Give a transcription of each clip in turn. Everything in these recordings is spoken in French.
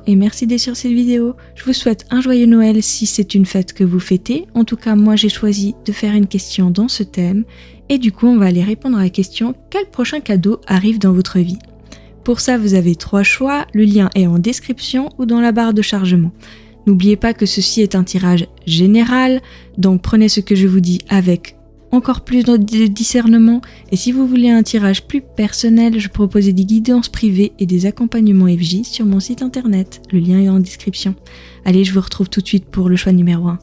et merci d'être sur cette vidéo. Je vous souhaite un joyeux Noël si c'est une fête que vous fêtez. En tout cas, moi j'ai choisi de faire une question dans ce thème. Et du coup, on va aller répondre à la question « Quel prochain cadeau arrive dans votre vie ?» Pour ça, vous avez 3 choix. Le lien est en description ou dans la barre de chargement. N'oubliez pas que ceci est un tirage général, donc prenez ce que je vous dis avec encore plus de discernement. Et si vous voulez un tirage plus personnel, je propose des guidances privées et des accompagnements FJ sur mon site internet. Le lien est en description. Allez, je vous retrouve tout de suite pour le choix numéro 1.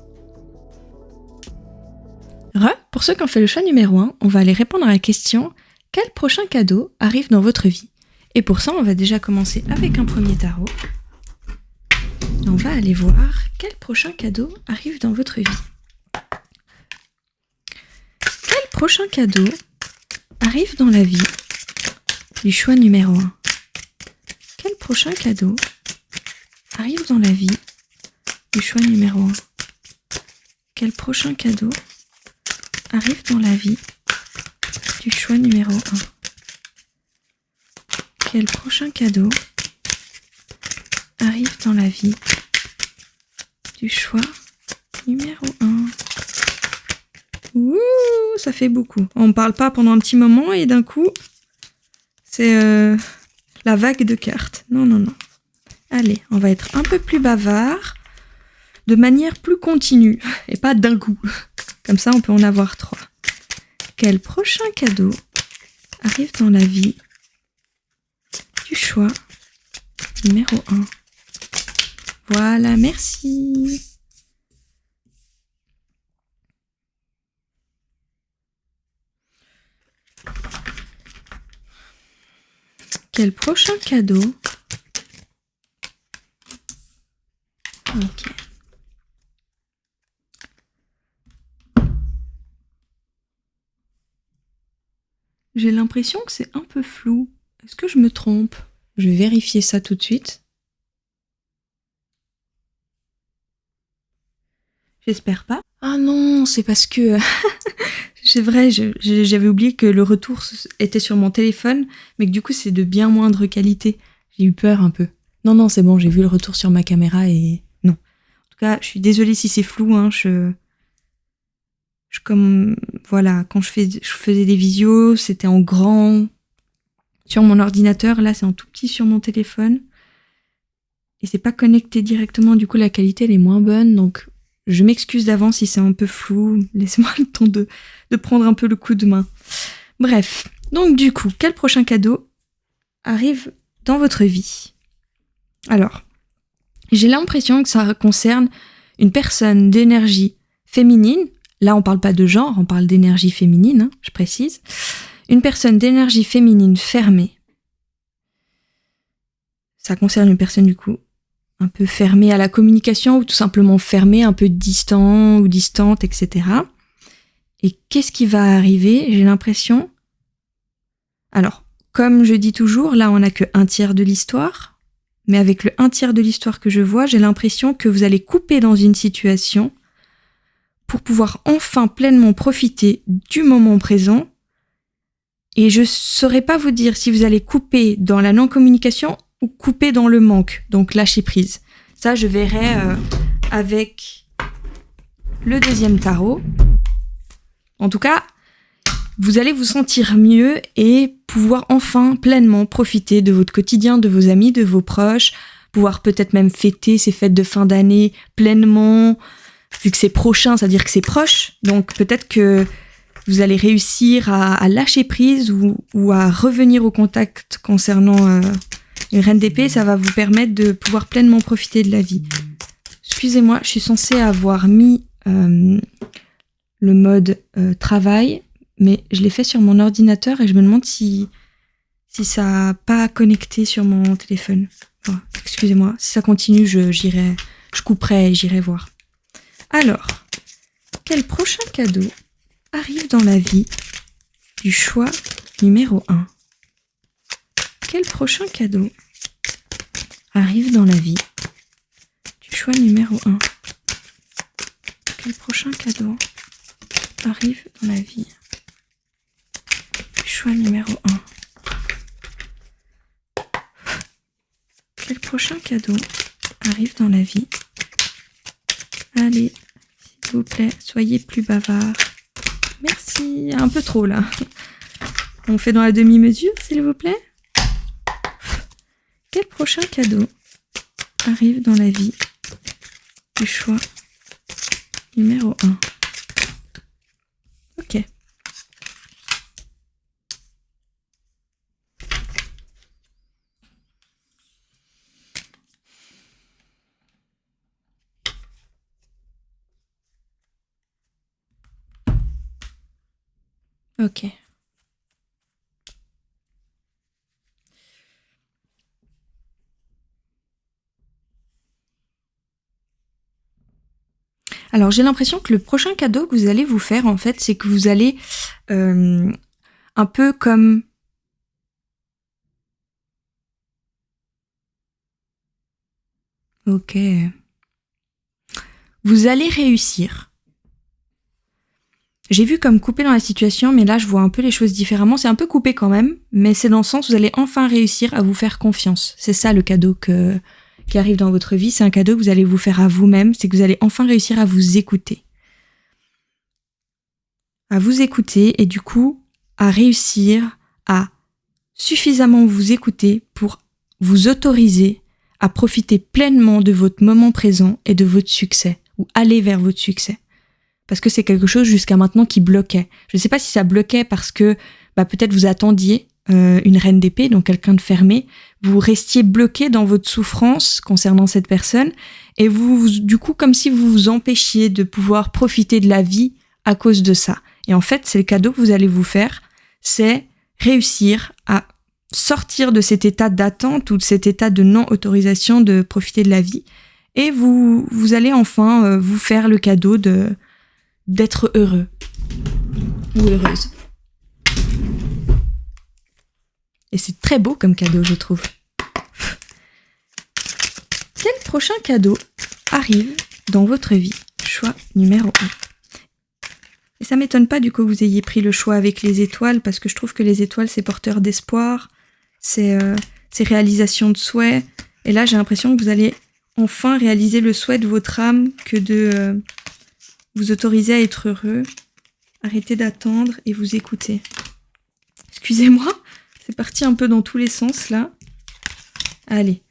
Pour ceux qui ont fait le choix numéro 1, on va aller répondre à la question « Quel prochain cadeau arrive dans votre vie ?» Et pour ça, on va déjà commencer avec un premier tarot. On va aller voir quel prochain cadeau arrive dans votre vie. Quel prochain cadeau arrive dans la vie du choix numéro 1? Quel prochain cadeau arrive dans la vie du choix numéro 1? Quel prochain cadeau arrive dans la vie du choix numéro 1? Quel prochain cadeau arrive dans la vie du choix numéro 1? Ouh, ça fait beaucoup. On ne parle pas pendant un petit moment et d'un coup, c'est la vague de cartes. Non, non, non. Allez, on va être un peu plus bavard, de manière plus continue et pas d'un coup. Comme ça, on peut en avoir 3. Quel prochain cadeau arrive dans la vie du choix numéro 1? Voilà, merci. Quel prochain cadeau? Ok. J'ai l'impression que c'est un peu flou. Est-ce que je me trompe? Je vais vérifier ça tout de suite. J'espère pas. Ah non, c'est parce que... c'est vrai, j'avais oublié que le retour était sur mon téléphone, mais que du coup c'est de bien moindre qualité. J'ai eu peur un peu. Non, non, c'est bon, j'ai vu le retour sur ma caméra et... non. En tout cas, je suis désolée si c'est flou, hein, comme... voilà, quand je faisais des visios, c'était en grand sur mon ordinateur. Là, c'est en tout petit sur mon téléphone. Et c'est pas connecté directement, du coup la qualité elle est moins bonne, donc... je m'excuse d'avance si c'est un peu flou, laissez-moi le temps de prendre un peu le coup de main. Bref, donc du coup, quel prochain cadeau arrive dans votre vie? Alors, j'ai l'impression que ça concerne une personne d'énergie féminine. Là, on parle pas de genre, on parle d'énergie féminine, hein, je précise. Une personne d'énergie féminine fermée. Ça concerne une personne du coup un peu fermé à la communication ou tout simplement fermé, un peu distant ou distante, etc. Et qu'est-ce qui va arriver? J'ai l'impression... Alors, comme je dis toujours, là on n'a que 1/3 de l'histoire, mais avec le 1/3 de l'histoire que je vois, j'ai l'impression que vous allez couper dans une situation pour pouvoir enfin pleinement profiter du moment présent. Et je saurais pas vous dire si vous allez couper dans la non-communication ou couper dans le manque, donc lâcher prise. Ça, je verrai avec le deuxième tarot. En tout cas, vous allez vous sentir mieux et pouvoir enfin pleinement profiter de votre quotidien, de vos amis, de vos proches, pouvoir peut-être même fêter ces fêtes de fin d'année pleinement, vu que c'est prochain, c'est-à-dire que c'est proche, donc peut-être que vous allez réussir à lâcher prise ou à revenir au contact concernant... une reine d'épée, ça va vous permettre de pouvoir pleinement profiter de la vie. Excusez-moi, je suis censée avoir mis le mode travail, mais je l'ai fait sur mon ordinateur et je me demande si ça n'a pas connecté sur mon téléphone. Bon, excusez-moi, si ça continue, je couperai et j'irai voir. Alors, quel prochain cadeau arrive dans la vie du choix numéro 1? Quel prochain cadeau arrive dans la vie du choix numéro 1? Quel prochain cadeau arrive dans la vie du choix numéro 1? Quel prochain cadeau arrive dans la vie. Allez, s'il vous plaît, soyez plus bavard. Merci, un peu trop là. On fait dans la demi-mesure, s'il vous plaît. Quel prochain cadeau arrive dans la vie du choix numéro 1? Ok. Ok. Alors j'ai l'impression que le prochain cadeau que vous allez vous faire, en fait, c'est que vous allez un peu comme... Ok. Vous allez réussir. J'ai vu comme coupé dans la situation, mais là je vois un peu les choses différemment. C'est un peu coupé quand même, mais c'est dans le sens où vous allez enfin réussir à vous faire confiance. C'est ça le cadeau qui arrive dans votre vie. C'est un cadeau que vous allez vous faire à vous-même. C'est que vous allez enfin réussir à vous écouter. À vous écouter et du coup à réussir à suffisamment vous écouter pour vous autoriser à profiter pleinement de votre moment présent et de votre succès, ou aller vers votre succès. Parce que c'est quelque chose jusqu'à maintenant qui bloquait. Je ne sais pas si ça bloquait parce que peut-être vous attendiez une reine d'épée, donc quelqu'un de fermé, vous restiez bloqué dans votre souffrance concernant cette personne, et vous, du coup, comme si vous vous empêchiez de pouvoir profiter de la vie à cause de ça. Et en fait, c'est le cadeau que vous allez vous faire, c'est réussir à sortir de cet état d'attente ou de cet état de non-autorisation de profiter de la vie, et vous allez enfin vous faire le cadeau d'être heureux ou heureuse. Et c'est très beau comme cadeau, je trouve. Quel prochain cadeau arrive dans votre vie? Choix numéro 1. Et ça m'étonne pas du coup que vous ayez pris le choix avec les étoiles, parce que je trouve que les étoiles, c'est porteur d'espoir, c'est réalisation de souhaits. Et là, j'ai l'impression que vous allez enfin réaliser le souhait de votre âme que de vous autoriser à être heureux, arrêter d'attendre et vous écouter. Excusez-moi, c'est parti un peu dans tous les sens là. Allez.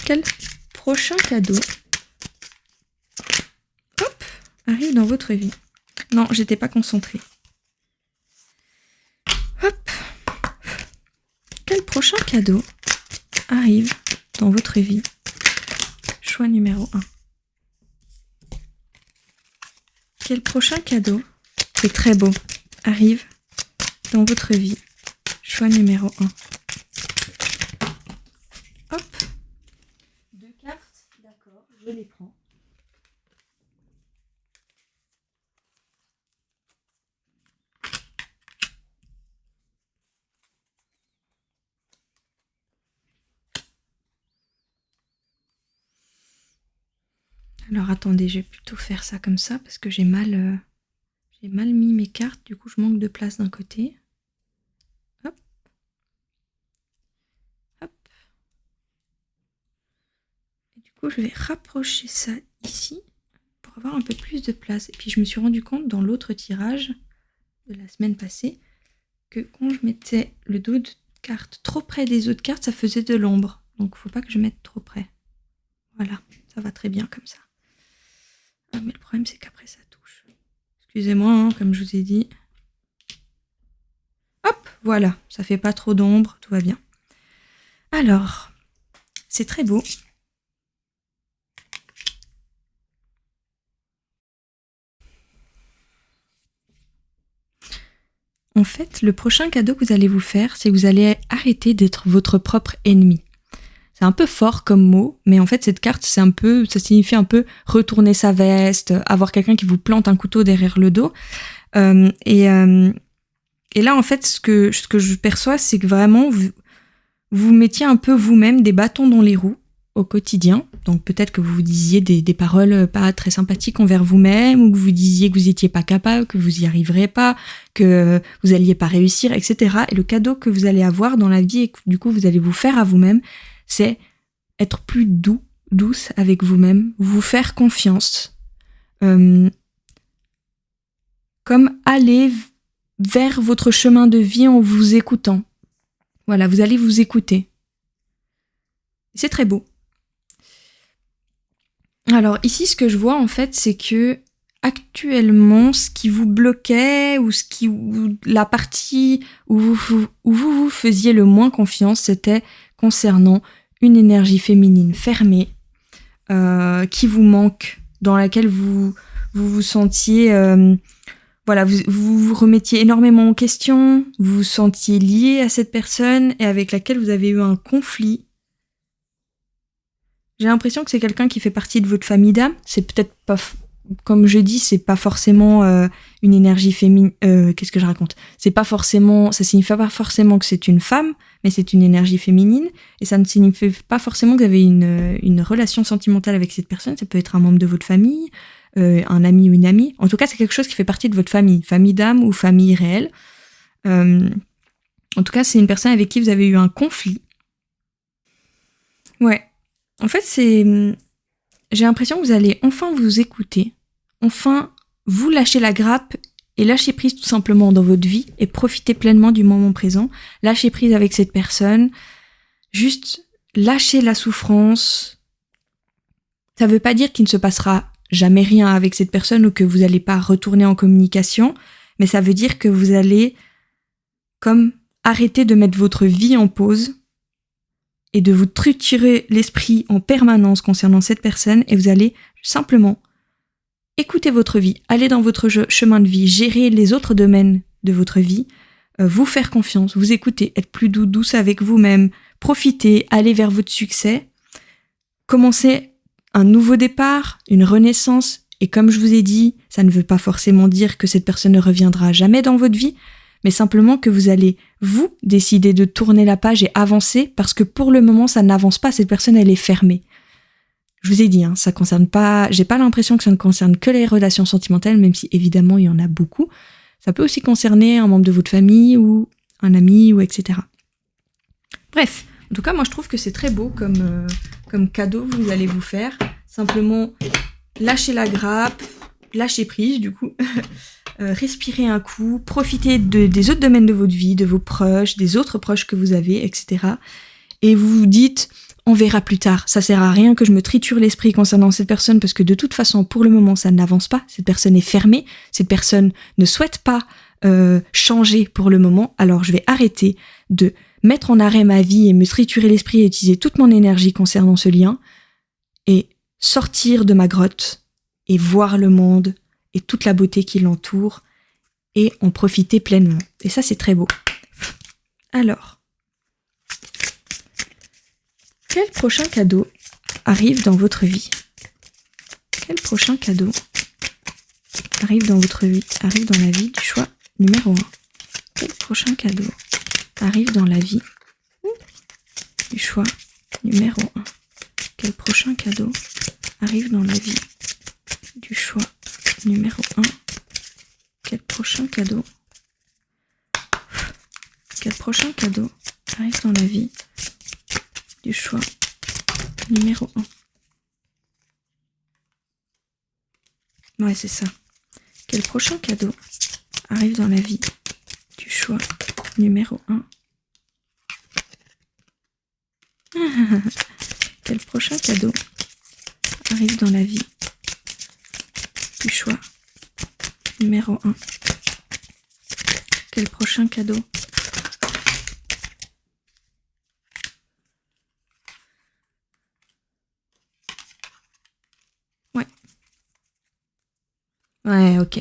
Quel prochain cadeau arrive dans votre vie? Non, j'étais pas concentrée. Hop. Quel prochain cadeau arrive dans votre vie? Choix numéro 1. Quel prochain cadeau, c'est très beau, arrive dans votre vie? Choix numéro 1. Hop. 2 cartes, d'accord, je les prends. Alors attendez, je vais plutôt faire ça comme ça parce que j'ai mal mis mes cartes, du coup je manque de place d'un côté. Hop. Hop. Et du coup je vais rapprocher ça ici pour avoir un peu plus de place. Et puis je me suis rendu compte dans l'autre tirage de la semaine passée que quand je mettais le dos de carte trop près des autres cartes, ça faisait de l'ombre. Donc faut pas que je mette trop près. Voilà, ça va très bien comme ça. Ah, mais le problème, c'est qu'après, ça touche. Excusez-moi, hein, comme je vous ai dit. Hop, voilà, ça fait pas trop d'ombre, tout va bien. Alors, c'est très beau. En fait, le prochain cadeau que vous allez vous faire, c'est que vous allez arrêter d'être votre propre ennemi. C'est un peu fort comme mot, mais en fait cette carte, ça signifie un peu retourner sa veste, avoir quelqu'un qui vous plante un couteau derrière le dos. Et là en fait ce que je perçois, c'est que vraiment vous mettiez un peu vous-même des bâtons dans les roues au quotidien, Donc peut-être que vous vous disiez des paroles pas très sympathiques envers vous-même, ou que vous disiez que vous n'étiez pas capable, que vous y arriverez pas, que vous alliez pas réussir, etc. Et le cadeau que vous allez avoir dans la vie et que du coup vous allez vous faire à vous-même, c'est être plus douce avec vous-même, vous faire confiance, comme aller vers votre chemin de vie en vous écoutant. Voilà, vous allez vous écouter. C'est très beau. Alors ici, ce que je vois en fait, c'est que actuellement, ce qui vous bloquait ou la partie où vous faisiez le moins confiance, c'était concernant une énergie féminine fermée qui vous manque, dans laquelle vous vous sentiez, vous remettiez énormément en question, vous vous sentiez lié à cette personne et avec laquelle vous avez eu un conflit. J'ai l'impression que c'est quelqu'un qui fait partie de votre famille d'âme. C'est peut-être pas, comme je dis, c'est pas forcément une énergie féminine. Qu'est-ce que je raconte ? Ça signifie pas forcément que c'est une femme, mais c'est une énergie féminine. Et ça ne signifie pas forcément que vous avez une relation sentimentale avec cette personne. Ça peut être un membre de votre famille, un ami ou une amie. En tout cas, c'est quelque chose qui fait partie de votre famille d'âme ou famille réelle. En tout cas, c'est une personne avec qui vous avez eu un conflit. Ouais. En fait, j'ai l'impression que vous allez enfin vous écouter, enfin vous lâcher la grappe et lâcher prise tout simplement dans votre vie et profiter pleinement du moment présent, lâcher prise avec cette personne, juste lâcher la souffrance. Ça veut pas dire qu'il ne se passera jamais rien avec cette personne ou que vous n'allez pas retourner en communication, mais ça veut dire que vous allez comme arrêter de mettre votre vie en pause et de vous triturer l'esprit en permanence concernant cette personne, et vous allez simplement écouter votre vie, aller dans votre chemin de vie, gérer les autres domaines de votre vie, vous faire confiance, vous écouter, être plus douce avec vous-même, profiter, aller vers votre succès, commencer un nouveau départ, une renaissance, et comme je vous ai dit, ça ne veut pas forcément dire que cette personne ne reviendra jamais dans votre vie, mais simplement que vous allez, vous, décider de tourner la page et avancer, parce que pour le moment, ça n'avance pas, cette personne, elle est fermée. Je vous ai dit, ça concerne pas, j'ai pas l'impression que ça ne concerne que les relations sentimentales, même si évidemment, il y en a beaucoup. Ça peut aussi concerner un membre de votre famille, ou un ami, ou etc. Bref, en tout cas, moi, je trouve que c'est très beau comme cadeau que vous allez vous faire. Simplement, lâcher la grappe, lâcher prise, du coup. Respirez un coup, profitez des autres domaines de votre vie, de vos proches, des autres proches que vous avez, etc. Et vous vous dites, on verra plus tard, ça sert à rien que je me triture l'esprit concernant cette personne, parce que de toute façon, pour le moment, ça n'avance pas, cette personne est fermée, cette personne ne souhaite pas changer pour le moment, alors je vais arrêter de mettre en arrêt ma vie et me triturer l'esprit et utiliser toute mon énergie concernant ce lien, et sortir de ma grotte, et voir le monde, et toute la beauté qui l'entoure, et en profiter pleinement. Et ça, c'est très beau. Alors, quel prochain cadeau arrive dans votre vie ? Quel prochain cadeau arrive dans votre vie, arrive dans la vie du choix numéro 1 ? Quel prochain cadeau arrive dans la vie du choix numéro 1 ? Quel prochain cadeau arrive dans la vie du choix numéro 1. Quel prochain cadeau arrive dans la vie du choix numéro 1. Ouais, c'est ça. Quel prochain cadeau arrive dans la vie du choix numéro 1. Quel prochain cadeau arrive dans la vie du choix numéro 1. Quel prochain cadeau Ouais, ok.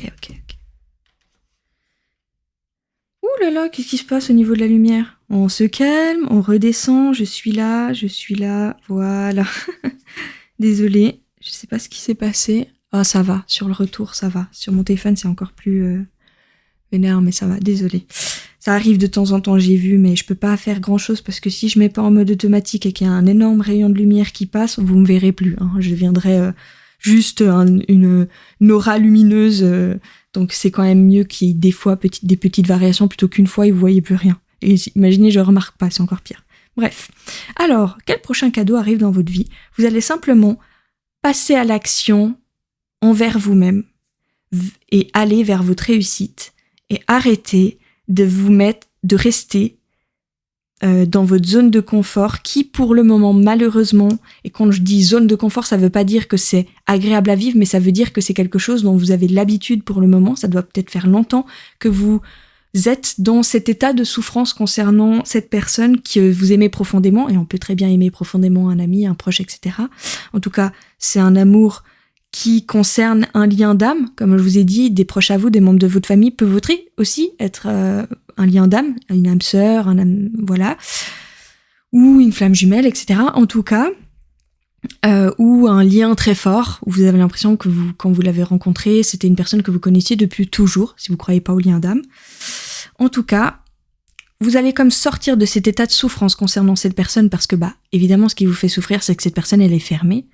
Ouh là là, qu'est-ce qui se passe au niveau de la lumière ? On se calme, on redescend, je suis là, voilà. Désolée, je sais pas ce qui s'est passé. Ah, ça va, sur le retour, ça va. Sur mon téléphone, c'est encore plus vénère, mais ça va, désolée. Ça arrive de temps en temps, j'ai vu, mais je peux pas faire grand-chose parce que si je mets pas en mode automatique et qu'il y a un énorme rayon de lumière qui passe, vous me verrez plus. Hein. Je deviendrai juste une aura lumineuse. Donc c'est quand même mieux qu'il y ait des fois des petites variations plutôt qu'une fois et vous voyez plus rien. Et imaginez, je remarque pas, c'est encore pire. Bref. Alors, quel prochain cadeau arrive dans votre vie ? Vous allez simplement passer à l'action envers vous-même et aller vers votre réussite et arrêter de rester dans votre zone de confort qui, pour le moment, malheureusement, et quand je dis zone de confort, ça veut pas dire que c'est agréable à vivre, mais ça veut dire que c'est quelque chose dont vous avez l'habitude pour le moment. Ça doit peut-être faire longtemps que vous êtes dans cet état de souffrance concernant cette personne que vous aimez profondément, et on peut très bien aimer profondément un ami, un proche, etc. En tout cas, c'est un amour qui concerne un lien d'âme, comme je vous ai dit, des proches à vous, des membres de votre famille, peut aussi être un lien d'âme, une âme sœur, voilà, ou une flamme jumelle, etc. En tout cas, ou un lien très fort, où vous avez l'impression que quand vous l'avez rencontré, c'était une personne que vous connaissiez depuis toujours, si vous croyez pas au lien d'âme. En tout cas, vous allez comme sortir de cet état de souffrance concernant cette personne, parce que, évidemment, ce qui vous fait souffrir, c'est que cette personne, elle est fermée.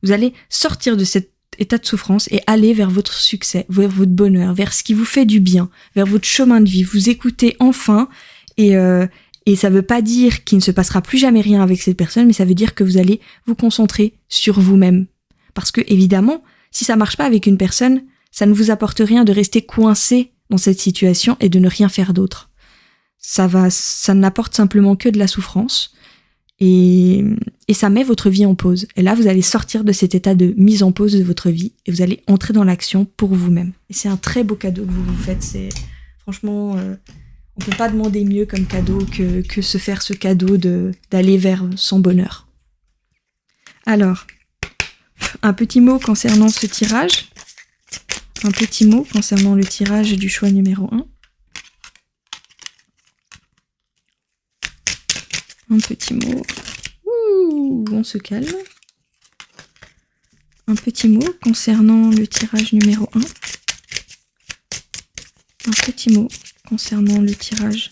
Vous allez sortir de cet état de souffrance et aller vers votre succès, vers votre bonheur, vers ce qui vous fait du bien, vers votre chemin de vie. Vous écoutez enfin, et ça veut pas dire qu'il ne se passera plus jamais rien avec cette personne, mais ça veut dire que vous allez vous concentrer sur vous-même. Parce que, évidemment, si ça marche pas avec une personne, ça ne vous apporte rien de rester coincé dans cette situation et de ne rien faire d'autre. Ça n'apporte simplement que de la souffrance. Et ça met votre vie en pause. Et là, vous allez sortir de cet état de mise en pause de votre vie et vous allez entrer dans l'action pour vous-même. Et c'est un très beau cadeau que vous vous faites. C'est franchement, on peut pas demander mieux comme cadeau que se faire ce cadeau d'aller vers son bonheur. Alors, un petit mot concernant ce tirage. Un petit mot concernant le tirage du choix numéro 1. Un petit mot. Ouh, on se calme. Un petit mot concernant le tirage numéro 1. Un petit mot concernant le tirage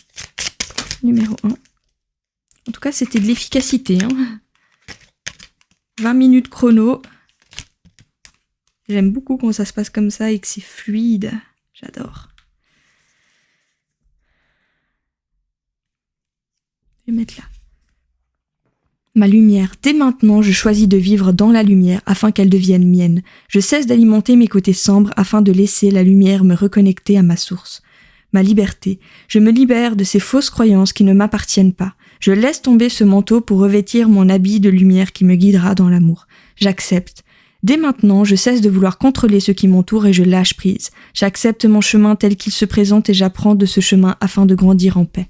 numéro 1. En tout cas, c'était de l'efficacité. 20 minutes chrono. J'aime beaucoup quand ça se passe comme ça et que c'est fluide. J'adore. Je vais mettre là. Ma lumière, dès maintenant, je choisis de vivre dans la lumière afin qu'elle devienne mienne. Je cesse d'alimenter mes côtés sombres afin de laisser la lumière me reconnecter à ma source. Ma liberté, je me libère de ces fausses croyances qui ne m'appartiennent pas. Je laisse tomber ce manteau pour revêtir mon habit de lumière qui me guidera dans l'amour. J'accepte. Dès maintenant, je cesse de vouloir contrôler ce qui m'entoure et je lâche prise. J'accepte mon chemin tel qu'il se présente et j'apprends de ce chemin afin de grandir en paix.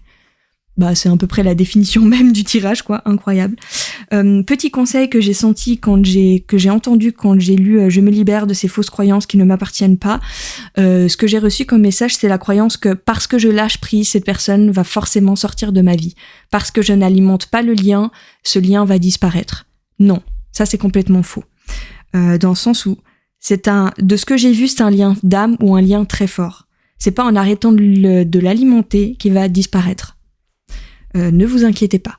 C'est à peu près la définition même du tirage, quoi, incroyable. Petit conseil que j'ai senti que j'ai entendu quand j'ai lu Je me libère de ces fausses croyances qui ne m'appartiennent pas. Ce que j'ai reçu comme message, c'est la croyance que parce que je lâche prise, cette personne va forcément sortir de ma vie. Parce que je n'alimente pas le lien, ce lien va disparaître. Non, ça c'est complètement faux. Dans le sens où de ce que j'ai vu, c'est un lien d'âme ou un lien très fort. C'est pas en arrêtant de l'alimenter qu'il va disparaître. Ne vous inquiétez pas.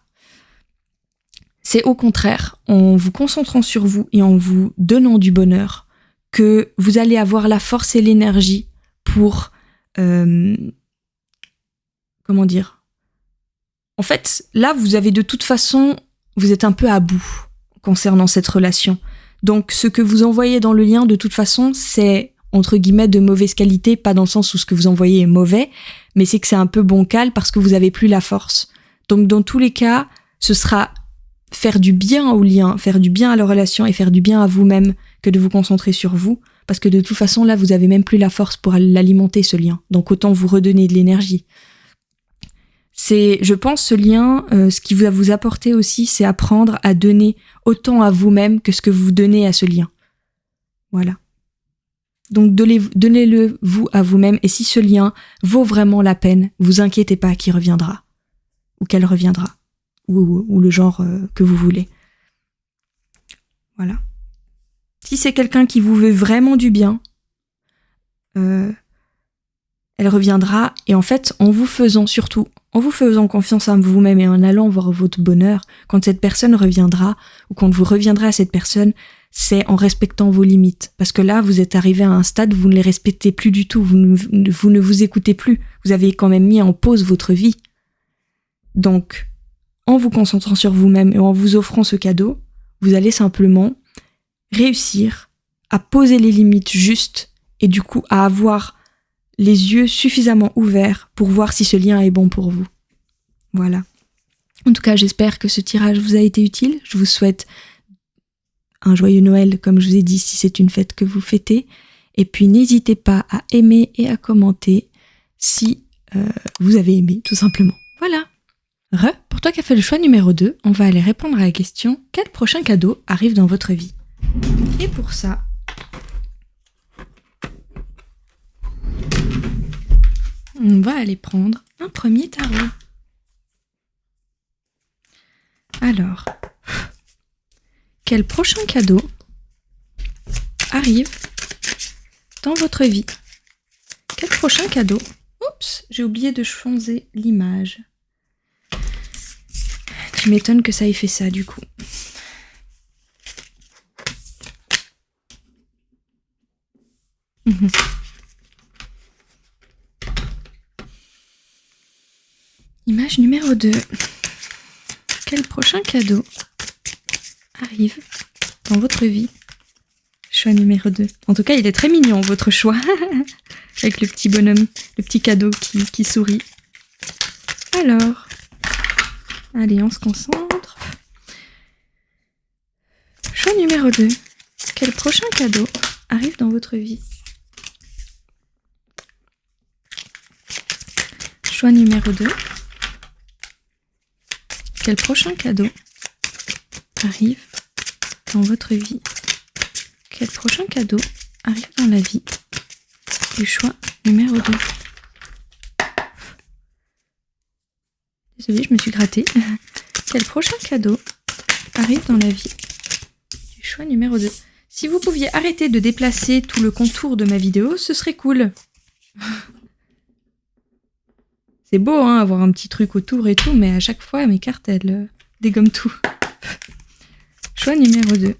C'est au contraire, en vous concentrant sur vous et en vous donnant du bonheur, que vous allez avoir la force et l'énergie pour... comment dire ? En fait, là, vous avez de toute façon... Vous êtes un peu à bout concernant cette relation. Donc, ce que vous envoyez dans le lien, de toute façon, c'est, entre guillemets, de mauvaise qualité, pas dans le sens où ce que vous envoyez est mauvais, mais c'est que c'est un peu bancal parce que vous avez plus la force. Donc, dans tous les cas, ce sera faire du bien au lien, faire du bien à la relation et faire du bien à vous-même que de vous concentrer sur vous. Parce que de toute façon, là, vous avez même plus la force pour l'alimenter, ce lien. Donc, autant vous redonner de l'énergie. Je pense, ce lien, ce qui va vous apporter aussi, c'est apprendre à donner autant à vous-même que ce que vous donnez à ce lien. Voilà. Donc, donnez-le vous à vous-même. Et si ce lien vaut vraiment la peine, vous inquiétez pas qu'il reviendra. Ou qu'elle reviendra, ou le genre que vous voulez. Voilà. Si c'est quelqu'un qui vous veut vraiment du bien, elle reviendra. Et en fait, en vous faisant confiance en vous-même et en allant voir votre bonheur, quand cette personne reviendra, ou quand vous reviendrez à cette personne, c'est en respectant vos limites. Parce que là, vous êtes arrivé à un stade où vous ne les respectez plus du tout, vous ne vous écoutez plus. Vous avez quand même mis en pause votre vie. Donc, en vous concentrant sur vous-même et en vous offrant ce cadeau, vous allez simplement réussir à poser les limites justes et du coup à avoir les yeux suffisamment ouverts pour voir si ce lien est bon pour vous. Voilà. En tout cas, j'espère que ce tirage vous a été utile. Je vous souhaite un joyeux Noël, comme je vous ai dit, si c'est une fête que vous fêtez. Et puis, n'hésitez pas à aimer et à commenter si vous avez aimé, tout simplement. Voilà. Pour toi qui as fait le choix numéro 2, on va aller répondre à la question « Quel prochain cadeau arrive dans votre vie ?» Et pour ça, on va aller prendre un premier tarot. Alors, quel prochain cadeau arrive dans votre vie? Quel prochain cadeau? Oups, j'ai oublié de changer l'image. Tu m'étonnes que ça ait fait ça, du coup. Image numéro 2. Quel prochain cadeau arrive dans votre vie? Choix numéro 2. En tout cas, il est très mignon, votre choix. Avec le petit bonhomme, le petit cadeau qui sourit. Alors, allez, on se concentre. Choix numéro 2. Quel prochain cadeau arrive dans votre vie? Choix numéro 2. Quel prochain cadeau arrive dans votre vie? Quel prochain cadeau arrive dans la vie du choix numéro 2? Désolée, je me suis grattée. Quel prochain cadeau arrive dans la vie du choix numéro 2? Si vous pouviez arrêter de déplacer tout le contour de ma vidéo, ce serait cool. C'est beau, hein, avoir un petit truc autour et tout, mais à chaque fois, mes cartes, elles dégomment tout. Choix numéro 2.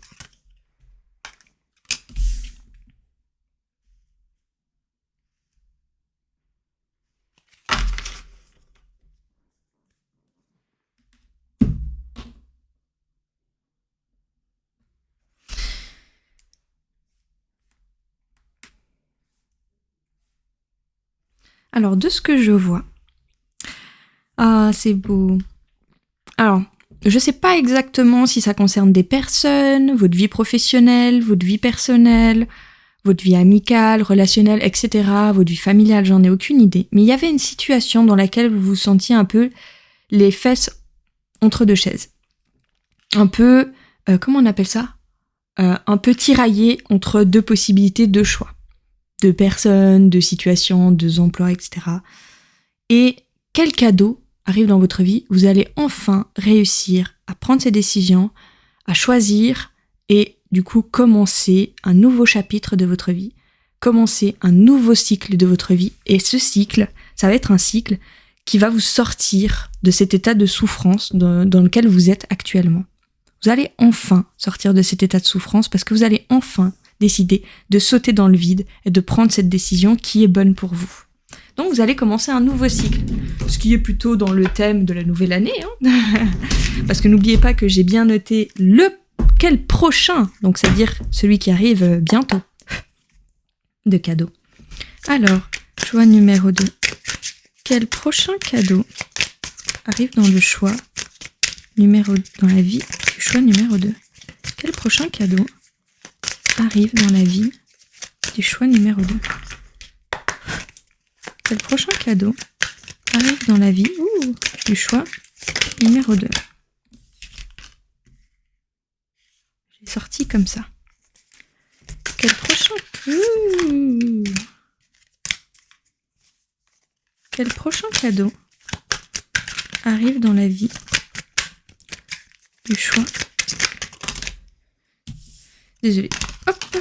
Alors, de ce que je vois... Ah, c'est beau. Alors, je sais pas exactement si ça concerne des personnes, votre vie professionnelle, votre vie personnelle, votre vie amicale, relationnelle, etc., votre vie familiale, j'en ai aucune idée. Mais il y avait une situation dans laquelle vous vous sentiez un peu les fesses entre deux chaises. Un peu, comment on appelle ça? Un peu tiraillé entre deux possibilités de choix. De personnes, de situations, de emplois, etc. Et quel cadeau arrive dans votre vie? Vous allez enfin réussir à prendre ces décisions, à choisir et du coup commencer un nouveau chapitre de votre vie, commencer un nouveau cycle de votre vie. Et ce cycle, ça va être un cycle qui va vous sortir de cet état de souffrance dans lequel vous êtes actuellement. Vous allez enfin sortir de cet état de souffrance parce que vous allez enfin décider de sauter dans le vide et de prendre cette décision qui est bonne pour vous. Donc vous allez commencer un nouveau cycle, ce qui est plutôt dans le thème de la nouvelle année, hein. Parce que n'oubliez pas que j'ai bien noté quel prochain, donc c'est-à-dire celui qui arrive bientôt, de cadeau. Alors, choix numéro 2. Quel prochain cadeau arrive dans le choix dans la vie du choix numéro 2? Quel prochain cadeau arrive dans la vie du choix numéro 2? Quel prochain cadeau arrive dans la vie du choix numéro 2? J'ai sorti comme ça. Quel prochain... Quel prochain cadeau arrive dans la vie du choix? Désolée. Hop.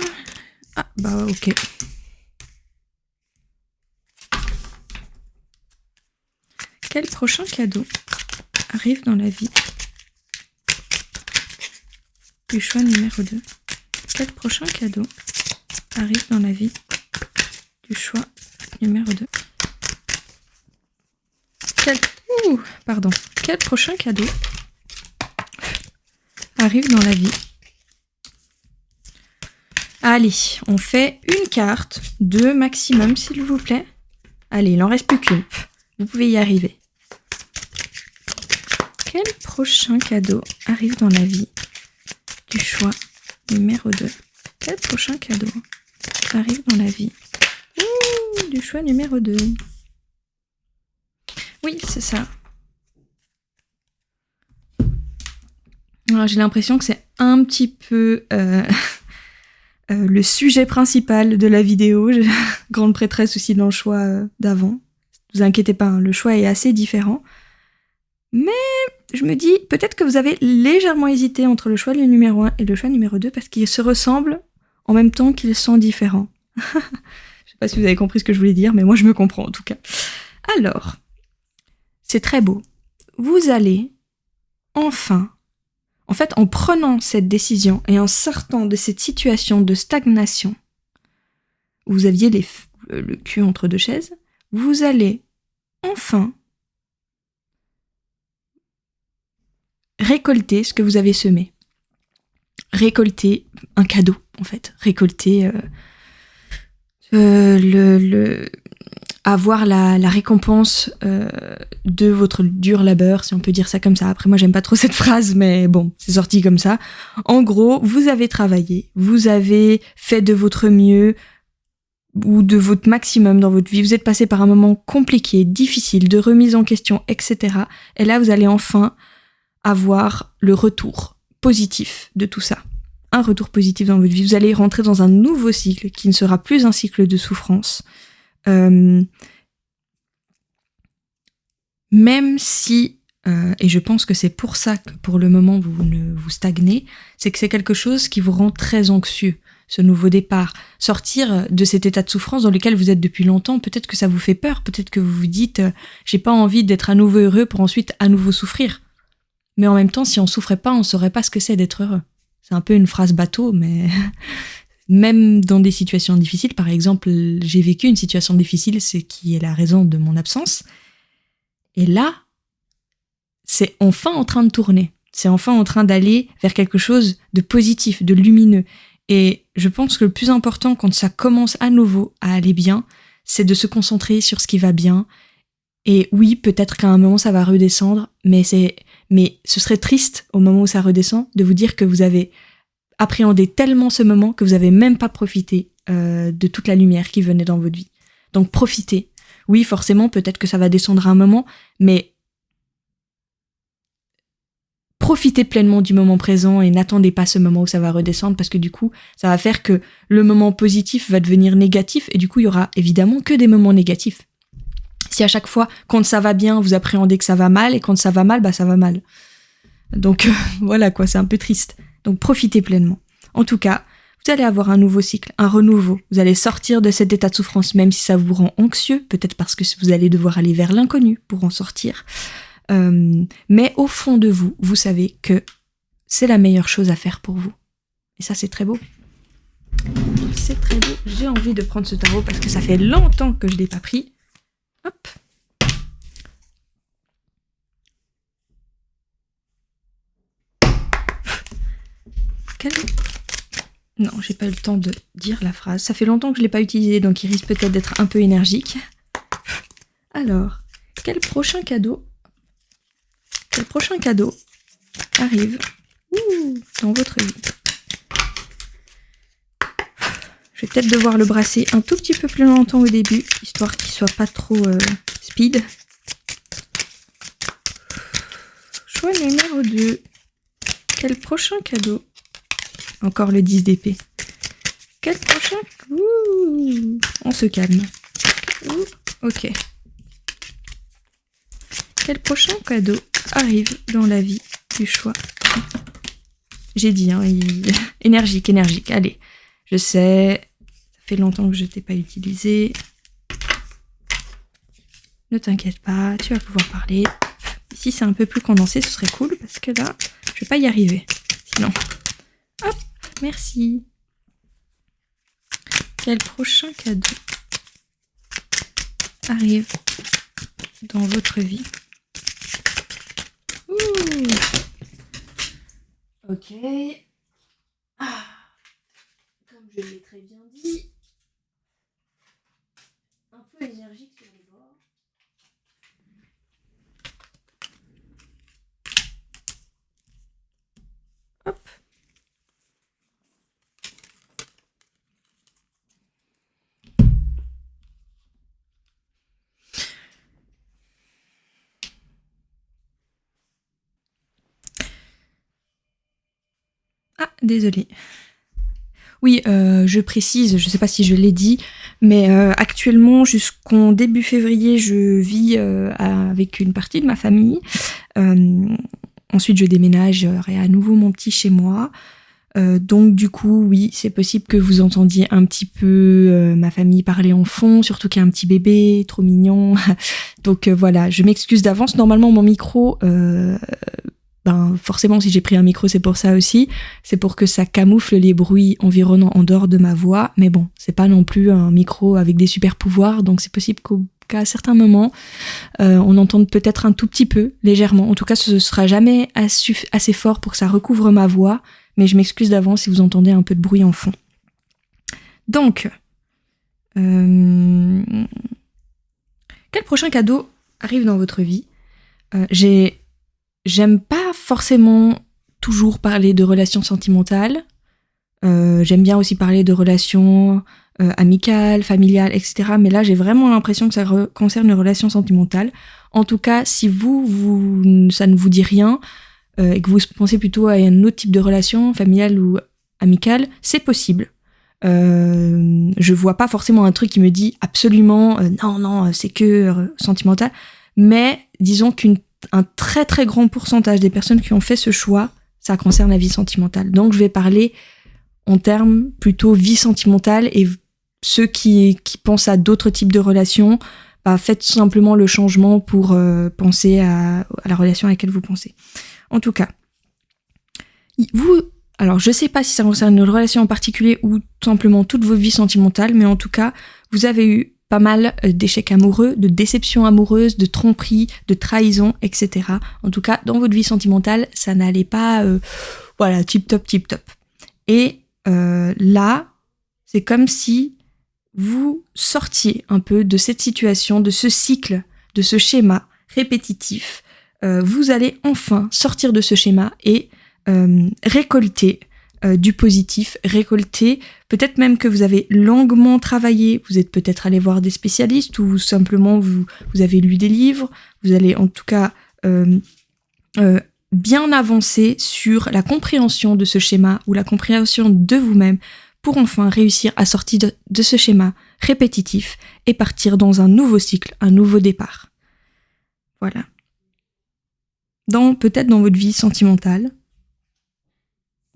Ah, bah ok. Quel prochain cadeau arrive dans la vie du choix numéro 2? Quel prochain cadeau arrive dans la vie du choix numéro 2? Quel prochain cadeau arrive dans la vie? Allez, on fait une carte, 2 maximum s'il vous plaît. Allez, il n'en reste plus qu'une. Vous pouvez y arriver. Quel prochain cadeau arrive dans la vie du choix numéro 2? Quel prochain cadeau arrive dans la vie du choix numéro 2? Oui, c'est ça. Alors, j'ai l'impression que c'est un petit peu le sujet principal de la vidéo. Grande prêtresse aussi dans le choix d'avant. Ne vous inquiétez pas, hein, le choix est assez différent. Mais je me dis, peut-être que vous avez légèrement hésité entre le choix numéro 1 et le choix numéro 2 parce qu'ils se ressemblent en même temps qu'ils sont différents. Je sais pas si vous avez compris ce que je voulais dire, mais moi je me comprends en tout cas. Alors, c'est très beau. Vous allez enfin, en fait, en prenant cette décision et en sortant de cette situation de stagnation où vous aviez le cul entre deux chaises, vous allez enfin récolter ce que vous avez semé. Récolter un cadeau, en fait. Récolter avoir la récompense de votre dur labeur, si on peut dire ça comme ça. Après, moi, j'aime pas trop cette phrase, mais bon, c'est sorti comme ça. En gros, vous avez travaillé, vous avez fait de votre mieux ou de votre maximum dans votre vie. Vous êtes passé par un moment compliqué, difficile, de remise en question, etc. Et là, vous allez enfin avoir le retour positif de tout ça. Un retour positif dans votre vie. Vous allez rentrer dans un nouveau cycle qui ne sera plus un cycle de souffrance. Même si, et je pense que c'est pour ça que pour le moment vous stagnez, c'est que c'est quelque chose qui vous rend très anxieux, ce nouveau départ. Sortir de cet état de souffrance dans lequel vous êtes depuis longtemps, peut-être que ça vous fait peur, peut-être que vous vous dites j'ai pas envie d'être à nouveau heureux pour ensuite à nouveau souffrir. Mais en même temps, si on souffrait pas, on saurait pas ce que c'est d'être heureux. C'est un peu une phrase bateau, mais même dans des situations difficiles, par exemple, j'ai vécu une situation difficile, c'est qui est la raison de mon absence. Et là, c'est enfin en train de tourner. C'est enfin en train d'aller vers quelque chose de positif, de lumineux. Et je pense que le plus important quand ça commence à nouveau à aller bien, c'est de se concentrer sur ce qui va bien. Et oui, peut-être qu'à un moment ça va redescendre, mais ce serait triste au moment où ça redescend de vous dire que vous avez appréhendé tellement ce moment que vous n'avez même pas profité de toute la lumière qui venait dans votre vie. Donc profitez. Oui, forcément, peut-être que ça va descendre à un moment, mais profitez pleinement du moment présent et n'attendez pas ce moment où ça va redescendre parce que du coup, ça va faire que le moment positif va devenir négatif et du coup, il y aura évidemment que des moments négatifs. Si à chaque fois, quand ça va bien, vous appréhendez que ça va mal et quand ça va mal, bah ça va mal. Donc voilà quoi, c'est un peu triste. Donc profitez pleinement. En tout cas, vous allez avoir un nouveau cycle, un renouveau. Vous allez sortir de cet état de souffrance, même si ça vous rend anxieux, peut-être parce que vous allez devoir aller vers l'inconnu pour en sortir. Mais au fond de vous, vous savez que c'est la meilleure chose à faire pour vous. Et ça, c'est très beau. C'est très beau. J'ai envie de prendre ce tarot parce que ça fait longtemps que je ne l'ai pas pris. Hop. Non, j'ai pas eu le temps de dire la phrase. Ça fait longtemps que je l'ai pas utilisé, donc il risque peut-être d'être un peu énergique. Alors, quel prochain cadeau arrive dans votre vie? Je vais peut-être devoir le brasser un tout petit peu plus longtemps au début, histoire qu'il soit pas trop speed. Choix numéro 2. Quel prochain cadeau? Encore le 10 d'épée. Quel prochain? On se calme. Ok. Quel prochain cadeau arrive dans la vie du choix? J'ai dit, hein, énergique. Allez, je sais, ça fait longtemps que je t'ai pas utilisé. ne t'inquiète pas, tu vas pouvoir parler. Ici, c'est un peu plus condensé, ce serait cool, parce que là, je vais pas y arriver. Sinon, hop, merci. Quel prochain cadeau arrive dans votre vie? Ouh. Ok. Comme je l'ai très bien dit, un peu énergique sur les bords. Hop. Ah, désolée. Oui, je précise, je ne sais pas si je l'ai dit, mais actuellement, jusqu'en début février, je vis avec une partie de ma famille. Ensuite, je déménagerai à nouveau mon petit chez moi. Donc du coup, oui, c'est possible que vous entendiez un petit peu ma famille parler en fond, surtout qu'il y a un petit bébé, trop mignon. Donc voilà, je m'excuse d'avance. Normalement, mon micro... forcément, si j'ai pris un micro, c'est pour ça aussi. C'est pour que ça camoufle les bruits environnants en dehors de ma voix. Mais bon, c'est pas non plus un micro avec des super pouvoirs, donc c'est possible qu'à certains moments, on entende peut-être un tout petit peu, légèrement. En tout cas, ce sera jamais assez fort pour que ça recouvre ma voix. Mais je m'excuse d'avance si vous entendez un peu de bruit en fond. Donc, quel prochain cadeau arrive dans votre vie? J'aime pas forcément toujours parler de relations sentimentales. J'aime bien aussi parler de relations amicales, familiales, etc. Mais là, j'ai vraiment l'impression que ça concerne les relations sentimentales. En tout cas, si ça ne vous dit rien et que vous pensez plutôt à un autre type de relation, familiale ou amicale, c'est possible. Je vois pas forcément un truc qui me dit absolument non, c'est que sentimental. Mais disons qu'un très très grand pourcentage des personnes qui ont fait ce choix, ça concerne la vie sentimentale. Donc je vais parler en termes plutôt vie sentimentale, et ceux qui pensent à d'autres types de relations, faites simplement le changement pour penser à la relation à laquelle vous pensez. En tout cas, alors je sais pas si ça concerne une relation en particulier ou tout simplement toute votre vie sentimentale, mais en tout cas, vous avez eu pas mal d'échecs amoureux, de déceptions amoureuses, de tromperies, de trahisons, etc. En tout cas, dans votre vie sentimentale, ça n'allait pas, tip top. Et là, c'est comme si vous sortiez un peu de cette situation, de ce cycle, de ce schéma répétitif. Vous allez enfin sortir de ce schéma et récolter du positif, récolter, peut-être même que vous avez longuement travaillé, vous êtes peut-être allé voir des spécialistes ou simplement vous avez lu des livres, vous allez en tout cas bien avancer sur la compréhension de ce schéma ou la compréhension de vous-même pour enfin réussir à sortir de ce schéma répétitif et partir dans un nouveau cycle, un nouveau départ. Voilà. Peut-être dans votre vie sentimentale,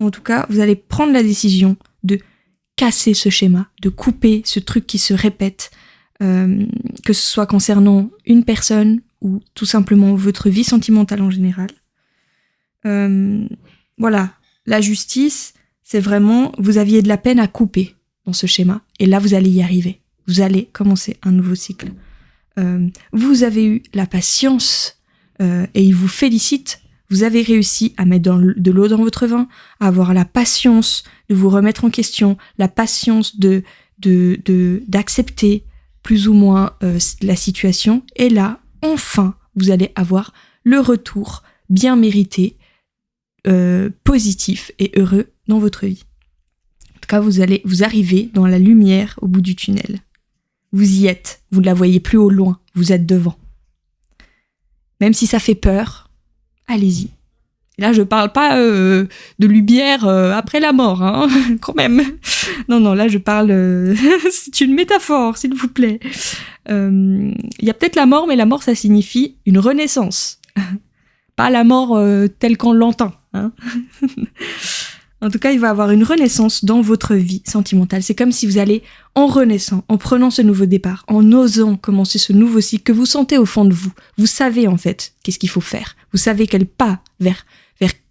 en tout cas, vous allez prendre la décision de casser ce schéma, de couper ce truc qui se répète, que ce soit concernant une personne ou tout simplement votre vie sentimentale en général. Voilà, la justice, c'est vraiment, vous aviez de la peine à couper dans ce schéma, et là vous allez y arriver. Vous allez commencer un nouveau cycle. Vous avez eu la patience, et il vous félicite. Vous avez réussi à mettre de l'eau dans votre vin, à avoir la patience de vous remettre en question, la patience d'accepter plus ou moins la situation. Et là, enfin, vous allez avoir le retour bien mérité, positif et heureux dans votre vie. En tout cas, vous arrivez dans la lumière au bout du tunnel. Vous y êtes, vous ne la voyez plus au loin, vous êtes devant. Même si ça fait peur, allez-y. Et là, je parle pas de lumière après la mort, hein, quand même. Non, là, je parle... c'est une métaphore, s'il vous plaît. Il y a peut-être la mort, mais la mort, ça signifie une renaissance. Pas la mort telle qu'on l'entend. Hein. En tout cas, il va y avoir une renaissance dans votre vie sentimentale. C'est comme si vous allez, en renaissant, en prenant ce nouveau départ, en osant commencer ce nouveau cycle que vous sentez au fond de vous. Vous savez en fait qu'est-ce qu'il faut faire. Vous savez quel pas vers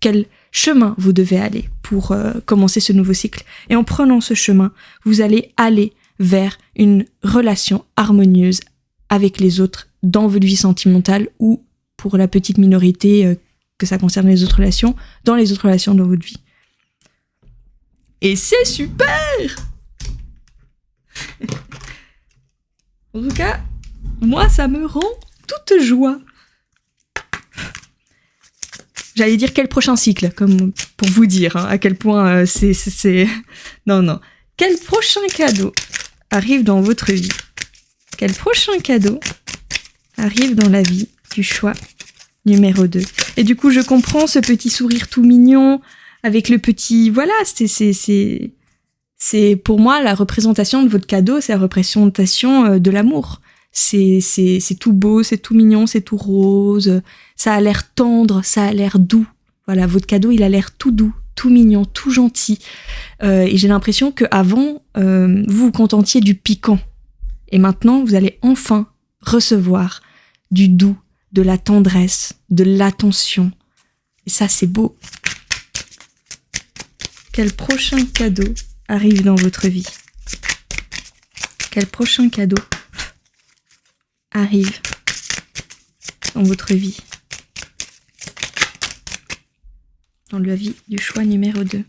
quel chemin vous devez aller pour commencer ce nouveau cycle. Et en prenant ce chemin, vous allez aller vers une relation harmonieuse avec les autres dans votre vie sentimentale ou pour la petite minorité que ça concerne les autres relations, dans les autres relations dans votre vie. Et c'est super! En tout cas, moi, ça me rend toute joie. J'allais dire quel prochain cycle, comme pour vous dire à quel point c'est... Non. Quel prochain cadeau arrive dans votre vie? Quel prochain cadeau arrive dans la vie du choix numéro 2? Et du coup, je comprends ce petit sourire tout mignon, avec le petit... Voilà, c'est pour moi la représentation de votre cadeau, c'est la représentation de l'amour. C'est tout beau, c'est tout mignon, c'est tout rose, ça a l'air tendre, ça a l'air doux. Voilà, votre cadeau, il a l'air tout doux, tout mignon, tout gentil. Et j'ai l'impression qu'avant, vous vous contentiez du piquant. Et maintenant, vous allez enfin recevoir du doux, de la tendresse, de l'attention. Et ça, c'est beau. Quel prochain cadeau arrive dans votre vie? Quel prochain cadeau arrive dans votre vie? Dans la vie du choix numéro 2.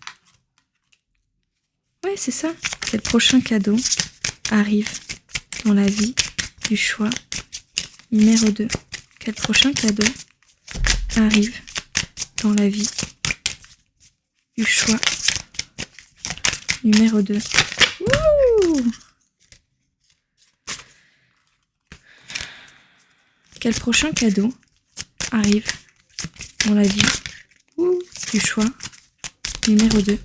Ouais, c'est ça. Quel prochain cadeau arrive dans la vie du choix numéro 2? Quel prochain cadeau arrive dans la vie du choix numéro 2? Wouh! Quel prochain cadeau arrive dans la vie du choix numéro 2?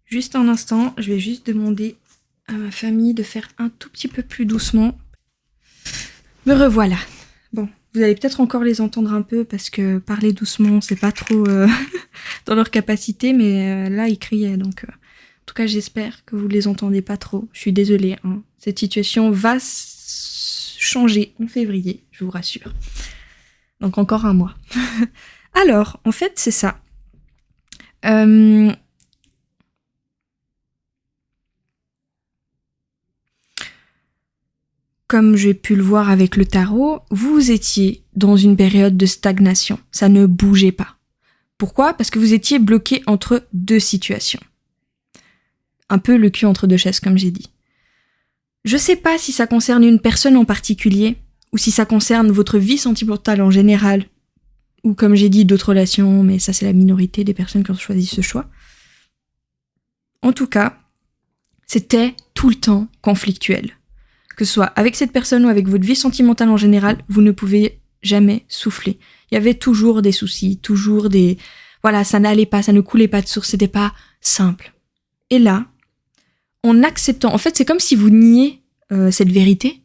Juste un instant, je vais juste demander à ma famille de faire un tout petit peu plus doucement. Me revoilà. Bon, vous allez peut-être encore les entendre un peu parce que parler doucement, c'est pas trop dans leur capacité, mais là, ils criaient. Donc, en tout cas, j'espère que vous les entendez pas trop. Je suis désolée. Cette situation va changer en février, je vous rassure. Donc, encore un mois. Alors, en fait, c'est ça. Comme j'ai pu le voir avec le tarot, vous étiez dans une période de stagnation. Ça ne bougeait pas. Pourquoi? Parce que vous étiez bloqué entre deux situations. Un peu le cul entre deux chaises, comme j'ai dit. Je sais pas si ça concerne une personne en particulier, ou si ça concerne votre vie sentimentale en général, ou comme j'ai dit, d'autres relations, mais ça c'est la minorité des personnes qui ont choisi ce choix. En tout cas, c'était tout le temps conflictuel. Que ce soit avec cette personne ou avec votre vie sentimentale en général, vous ne pouvez jamais souffler. Il y avait toujours des soucis, toujours des... Voilà, ça n'allait pas, ça ne coulait pas de source, c'était pas simple. Et là, en acceptant... En fait, c'est comme si vous niez cette vérité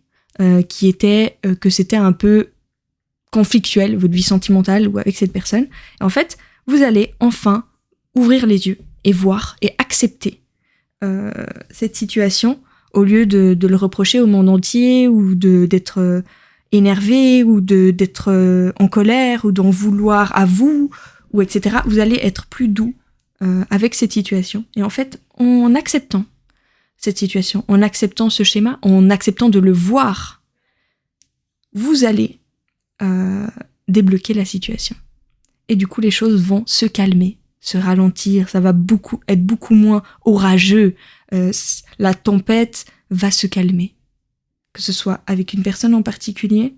qui était que c'était un peu conflictuel, votre vie sentimentale ou avec cette personne. Et en fait, vous allez enfin ouvrir les yeux et voir et accepter cette situation au lieu de le reprocher au monde entier ou d'être énervé ou d'être en colère ou d'en vouloir à vous ou etc. Vous allez être plus doux avec cette situation. Et en fait, en acceptant cette situation, en acceptant ce schéma, en acceptant de le voir, vous allez débloquer la situation. Et du coup, les choses vont se calmer, se ralentir, ça va être beaucoup moins orageux. La tempête va se calmer. Que ce soit avec une personne en particulier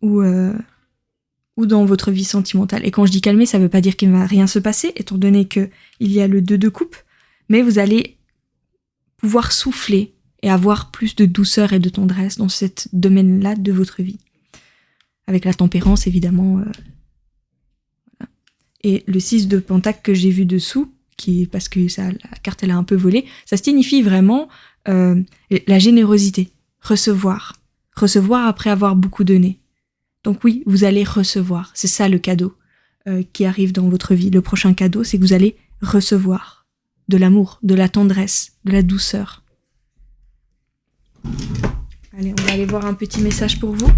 ou dans votre vie sentimentale. Et quand je dis calmer, ça veut pas dire qu'il ne va rien se passer, étant donné qu'il y a le 2 de coupe, mais vous allez pouvoir souffler et avoir plus de douceur et de tendresse dans ce domaine-là de votre vie. Avec la tempérance, évidemment. Voilà. Et le 6 de pentacle que j'ai vu dessous, parce que la carte elle a un peu volé, ça signifie vraiment la générosité, recevoir après avoir beaucoup donné. Donc oui, vous allez recevoir, c'est ça le cadeau qui arrive dans votre vie. Le prochain cadeau, c'est que vous allez recevoir de l'amour, de la tendresse, de la douceur. Allez, on va aller voir un petit message pour vous.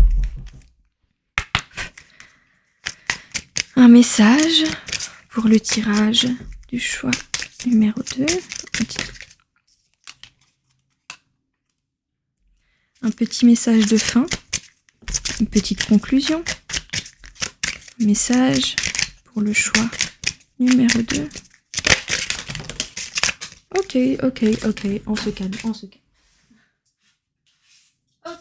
Un message pour le tirage du choix numéro 2. Un petit message de fin. Une petite conclusion. Message pour le choix numéro 2. Ok, on se calme. Hop.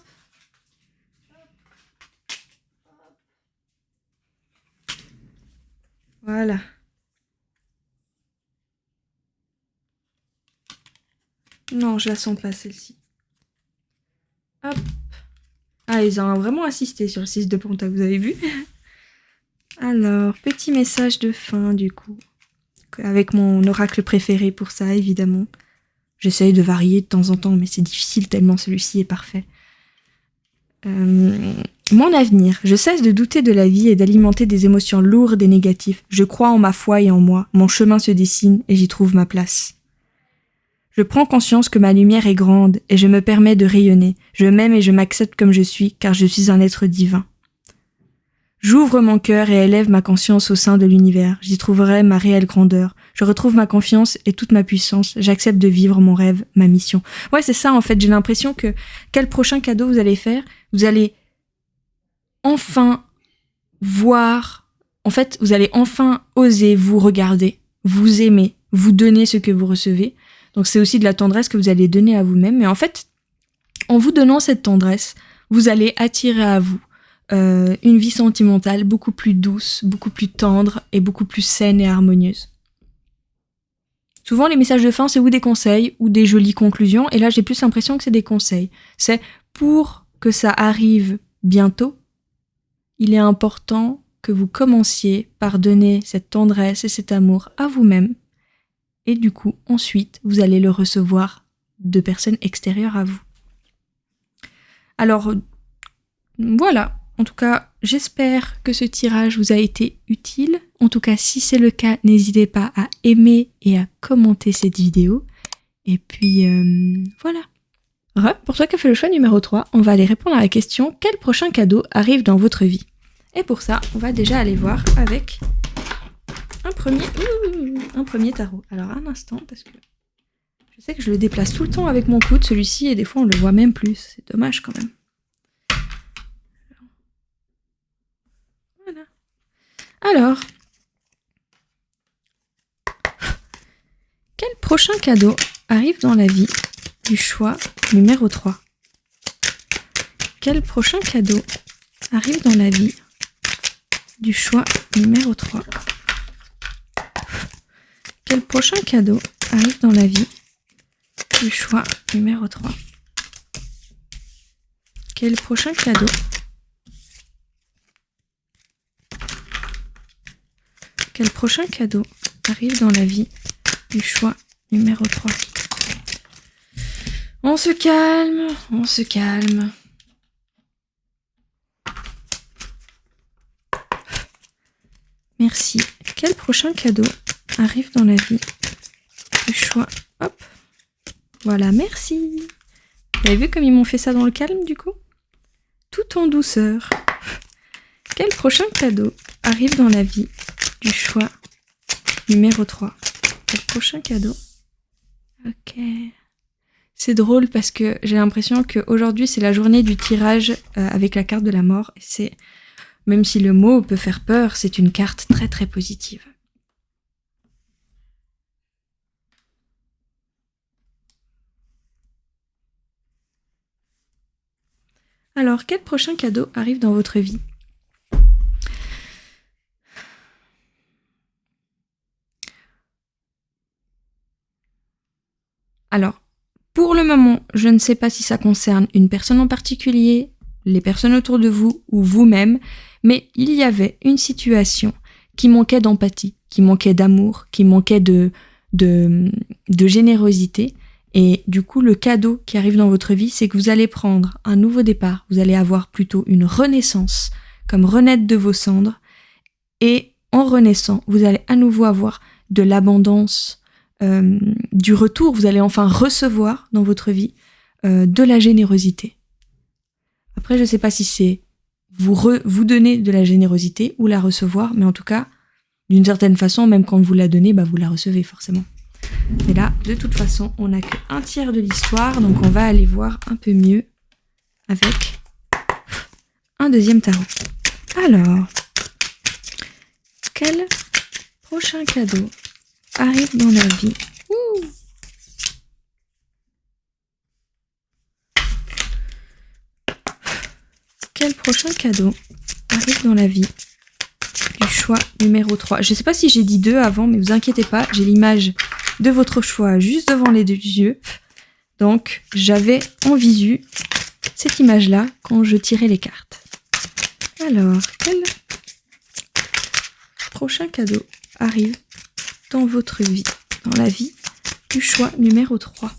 Voilà. Non, je la sens pas celle-ci. Hop. Ah, ils ont vraiment insisté sur le 6 de pentacle, vous avez vu? Alors, petit message de fin du coup. Avec mon oracle préféré pour ça, évidemment. J'essaye de varier de temps en temps, mais c'est difficile tellement celui-ci est parfait. Mon avenir. Je cesse de douter de la vie et d'alimenter des émotions lourdes et négatives. Je crois en ma foi et en moi. Mon chemin se dessine et j'y trouve ma place. Je prends conscience que ma lumière est grande et je me permets de rayonner. Je m'aime et je m'accepte comme je suis, car je suis un être divin. J'ouvre mon cœur et élève ma conscience au sein de l'univers. J'y trouverai ma réelle grandeur. Je retrouve ma confiance et toute ma puissance. J'accepte de vivre mon rêve, ma mission. Ouais, c'est ça en fait. J'ai l'impression que quel prochain cadeau vous allez faire, vous allez enfin voir. En fait, vous allez enfin oser vous regarder, vous aimer, vous donner ce que vous recevez. Donc c'est aussi de la tendresse que vous allez donner à vous-même. Mais en fait, en vous donnant cette tendresse, vous allez attirer à vous une vie sentimentale beaucoup plus douce, beaucoup plus tendre et beaucoup plus saine et harmonieuse. Souvent, les messages de fin, c'est ou des conseils ou des jolies conclusions. Et là, j'ai plus l'impression que c'est des conseils. C'est pour que ça arrive bientôt, il est important que vous commenciez par donner cette tendresse et cet amour à vous-même. Et du coup, ensuite, vous allez le recevoir de personnes extérieures à vous. Alors, voilà. En tout cas, j'espère que ce tirage vous a été utile. En tout cas, si c'est le cas, n'hésitez pas à aimer et à commenter cette vidéo. Et puis, voilà. Pour toi qui as fait le choix numéro 3, on va aller répondre à la question « Quel prochain cadeau arrive dans votre vie ?» Et pour ça, on va déjà aller voir avec un premier tarot. Alors, un instant, parce que je sais que je le déplace tout le temps avec mon coude, celui-ci, et des fois, on le voit même plus. C'est dommage quand même. Voilà. Alors, quel prochain cadeau arrive dans la vie du choix numéro 3? Quel prochain cadeau arrive dans la vie du choix numéro 3? Quel prochain cadeau arrive dans la vie du choix numéro 3? Quel prochain cadeau Quel prochain cadeau arrive dans la vie du choix numéro 3? On se calme, on se calme. Merci. Quel prochain cadeau arrive dans la vie du choix? Hop. Voilà, merci. Vous avez vu comme ils m'ont fait ça dans le calme, du coup? Tout en douceur. Quel prochain cadeau arrive dans la vie du choix numéro 3? Quel prochain cadeau? Ok. C'est drôle parce que j'ai l'impression qu'aujourd'hui, c'est la journée du tirage avec la carte de la mort. Et c'est, même si le mot peut faire peur, c'est une carte très très positive. Alors, quel prochain cadeau arrive dans votre vie? Alors, pour le moment, je ne sais pas si ça concerne une personne en particulier, les personnes autour de vous ou vous-même, mais il y avait une situation qui manquait d'empathie, qui manquait d'amour, qui manquait de de générosité. Et du coup, le cadeau qui arrive dans votre vie, c'est que vous allez prendre un nouveau départ. Vous allez avoir plutôt une renaissance, comme renaître de vos cendres. Et en renaissant, vous allez à nouveau avoir de l'abondance, du retour. Vous allez enfin recevoir dans votre vie de la générosité. Après, je ne sais pas si c'est vous donner de la générosité ou la recevoir, mais en tout cas, d'une certaine façon, même quand vous la donnez, vous la recevez forcément. Mais là, de toute façon, on n'a qu'un tiers de l'histoire, donc on va aller voir un peu mieux avec un deuxième tarot. Alors, quel prochain cadeau arrive dans la vie? Quel prochain cadeau arrive dans la vie du choix numéro 3? Je ne sais pas si j'ai dit 2 avant, mais vous inquiétez pas, j'ai l'image de votre choix juste devant les 2 yeux. Donc, j'avais en visu cette image-là quand je tirais les cartes. Alors, quel prochain cadeau arrive dans votre vie, dans la vie du choix numéro 3?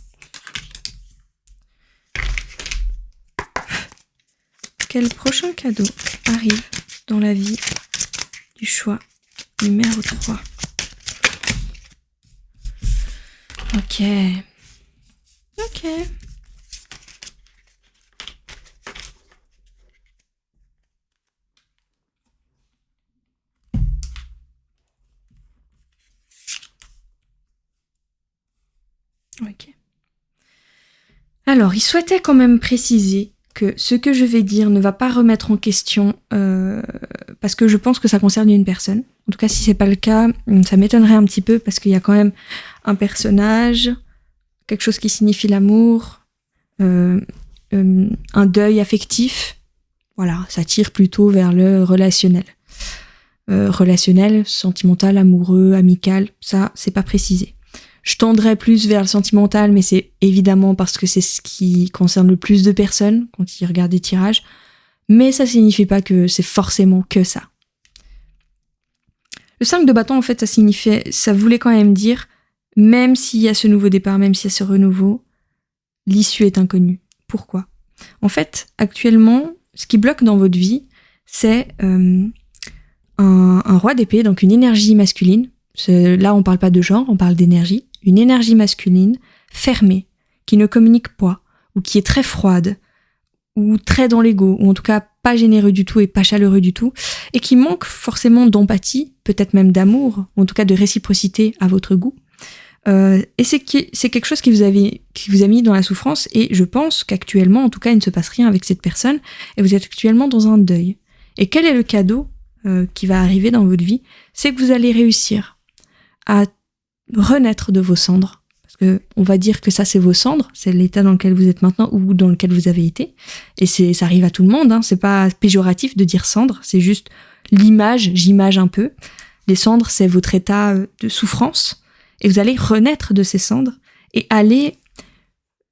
Quel prochain cadeau arrive dans la vie du choix numéro 3? Ok. Alors, il souhaitait quand même préciser que ce que je vais dire ne va pas remettre en question, parce que je pense que ça concerne une personne. En tout cas, si c'est pas le cas, ça m'étonnerait un petit peu, parce qu'il y a quand même un personnage, quelque chose qui signifie l'amour, un deuil affectif. Voilà, ça tire plutôt vers le relationnel. Relationnel, sentimental, amoureux, amical, ça, c'est pas précisé. Je tendrais plus vers le sentimental, mais c'est évidemment parce que c'est ce qui concerne le plus de personnes quand ils regardent des tirages. Mais ça signifie pas que c'est forcément que ça. Le 5 de bâton, en fait, ça voulait quand même dire, même s'il y a ce nouveau départ, même s'il y a ce renouveau, l'issue est inconnue. Pourquoi ? En fait, actuellement, ce qui bloque dans votre vie, c'est un roi d'épée, donc une énergie masculine. Là, on parle pas de genre, on parle d'énergie. Une énergie masculine fermée, qui ne communique pas, ou qui est très froide, ou très dans l'ego, ou en tout cas pas généreux du tout et pas chaleureux du tout, et qui manque forcément d'empathie, peut-être même d'amour, ou en tout cas de réciprocité à votre goût. Et c'est quelque chose qui vous a mis dans la souffrance, et je pense qu'actuellement, en tout cas, il ne se passe rien avec cette personne, et vous êtes actuellement dans un deuil. Et quel est le cadeau qui va arriver dans votre vie? C'est que vous allez réussir à renaître de vos cendres, parce que on va dire que ça c'est vos cendres, c'est l'état dans lequel vous êtes maintenant ou dans lequel vous avez été, et ça arrive à tout le monde, c'est pas péjoratif de dire cendre, c'est juste j'image un peu. Les cendres, c'est votre état de souffrance, et vous allez renaître de ces cendres et aller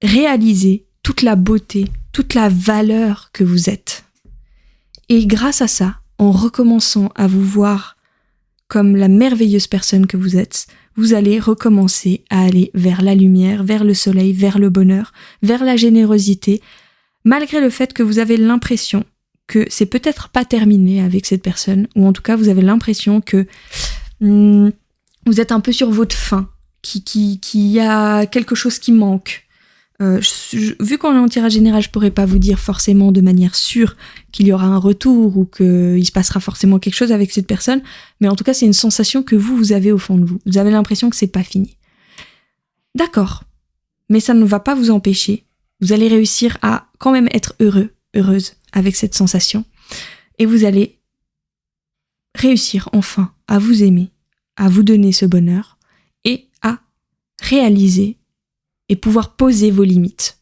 réaliser toute la beauté, toute la valeur que vous êtes. Et grâce à ça, en recommençant à vous voir comme la merveilleuse personne que vous êtes, vous allez recommencer à aller vers la lumière, vers le soleil, vers le bonheur, vers la générosité, malgré le fait que vous avez l'impression que c'est peut-être pas terminé avec cette personne, ou en tout cas vous avez l'impression que vous êtes un peu sur votre faim, qu'il y a quelque chose qui manque. Vu qu'on est en tirage général, je pourrais pas vous dire forcément de manière sûre qu'il y aura un retour ou qu'il se passera forcément quelque chose avec cette personne, mais en tout cas c'est une sensation que vous avez au fond de vous. Vous avez l'impression que c'est pas fini. D'accord, mais ça ne va pas vous empêcher. Vous allez réussir à quand même être heureuse avec cette sensation, et vous allez réussir enfin à vous aimer, à vous donner ce bonheur et à réaliser et pouvoir poser vos limites.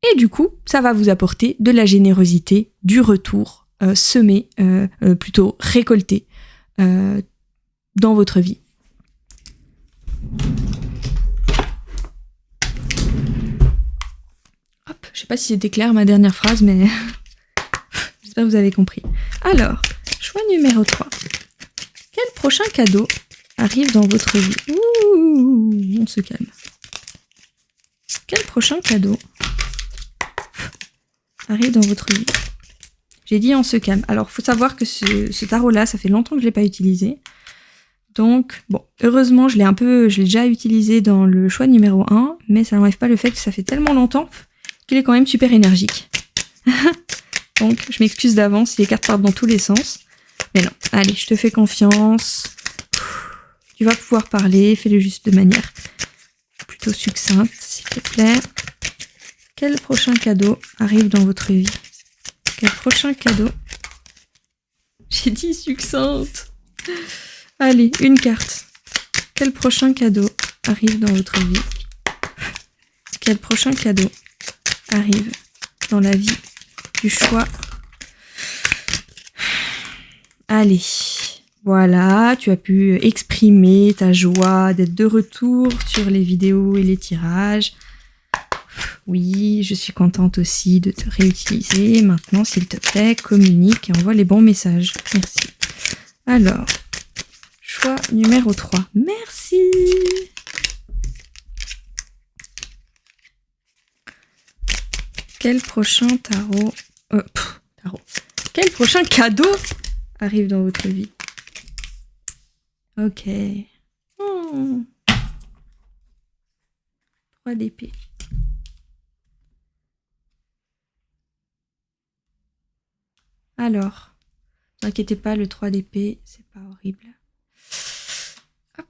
Et du coup, ça va vous apporter de la générosité, du retour semé, plutôt récolté dans votre vie. Hop, je sais pas si c'était clair ma dernière phrase, mais j'espère que vous avez compris. Alors, choix numéro 3. Quel prochain cadeau arrive dans votre vie? Ouh, on se calme. Quel prochain cadeau arrive dans votre vie? J'ai dit on se calme. Alors, faut savoir que ce tarot-là, ça fait longtemps que je l'ai pas utilisé. Donc, bon, heureusement, je l'ai déjà utilisé dans le choix numéro 1, mais ça n'enlève pas le fait que ça fait tellement longtemps qu'il est quand même super énergique. Donc, je m'excuse d'avance si les cartes partent dans tous les sens. Mais non, allez, je te fais confiance. Tu vas pouvoir parler, fais-le juste de manière plutôt succincte, s'il te plaît. Quel prochain cadeau arrive dans votre vie? Quel prochain cadeau? J'ai dit succincte. Allez, une carte. Quel prochain cadeau arrive dans votre vie? Quel prochain cadeau arrive dans la vie du choix? Allez, voilà, tu as pu exprimer ta joie d'être de retour sur les vidéos et les tirages. Oui, je suis contente aussi de te réutiliser. Maintenant, s'il te plaît, communique et envoie les bons messages. Merci. Alors, choix numéro 3. Merci. Quel prochain tarot... tarot. Quel prochain cadeau arrive dans votre vie? Ok. 3 d'épée. Alors, ne vous inquiétez pas, le 3 d'épée, c'est pas horrible. Hop.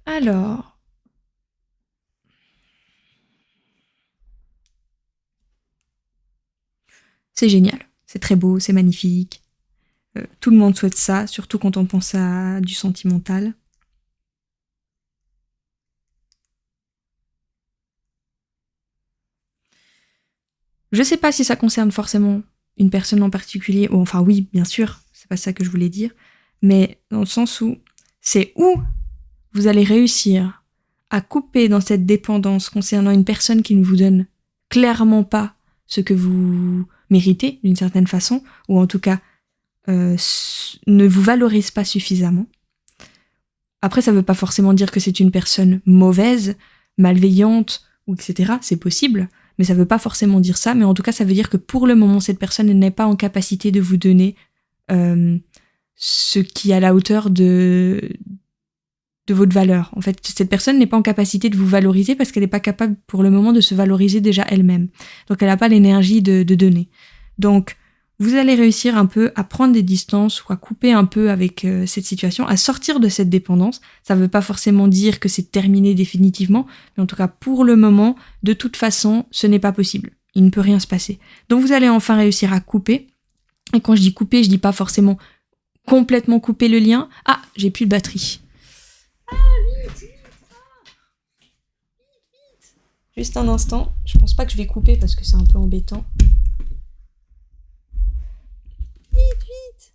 Alors, c'est génial, c'est très beau, c'est magnifique. Tout le monde souhaite ça, surtout quand on pense à du sentimental. Je sais pas si ça concerne forcément une personne en particulier, ou enfin oui, bien sûr, c'est pas ça que je voulais dire, mais dans le sens où c'est où vous allez réussir à couper dans cette dépendance concernant une personne qui ne vous donne clairement pas ce que vous méritez d'une certaine façon, ou en tout cas ne vous valorise pas suffisamment. Après, ça veut pas forcément dire que c'est une personne mauvaise, malveillante, ou etc. C'est possible, mais ça veut pas forcément dire ça. Mais en tout cas, ça veut dire que pour le moment, cette personne n'est pas en capacité de vous donner ce qui est à la hauteur de votre valeur. En fait, cette personne n'est pas en capacité de vous valoriser parce qu'elle n'est pas capable pour le moment de se valoriser déjà elle-même. Donc, elle n'a pas l'énergie de donner. Donc, vous allez réussir un peu à prendre des distances ou à couper un peu avec cette situation, à sortir de cette dépendance. Ça ne veut pas forcément dire que c'est terminé définitivement, mais en tout cas, pour le moment, de toute façon, ce n'est pas possible. Il ne peut rien se passer. Donc, vous allez enfin réussir à couper. Et quand je dis couper, je dis pas forcément complètement couper le lien. Ah, j'ai plus de batterie. Ah, vite. Juste un instant. Je pense pas que je vais couper parce que c'est un peu embêtant. Vite.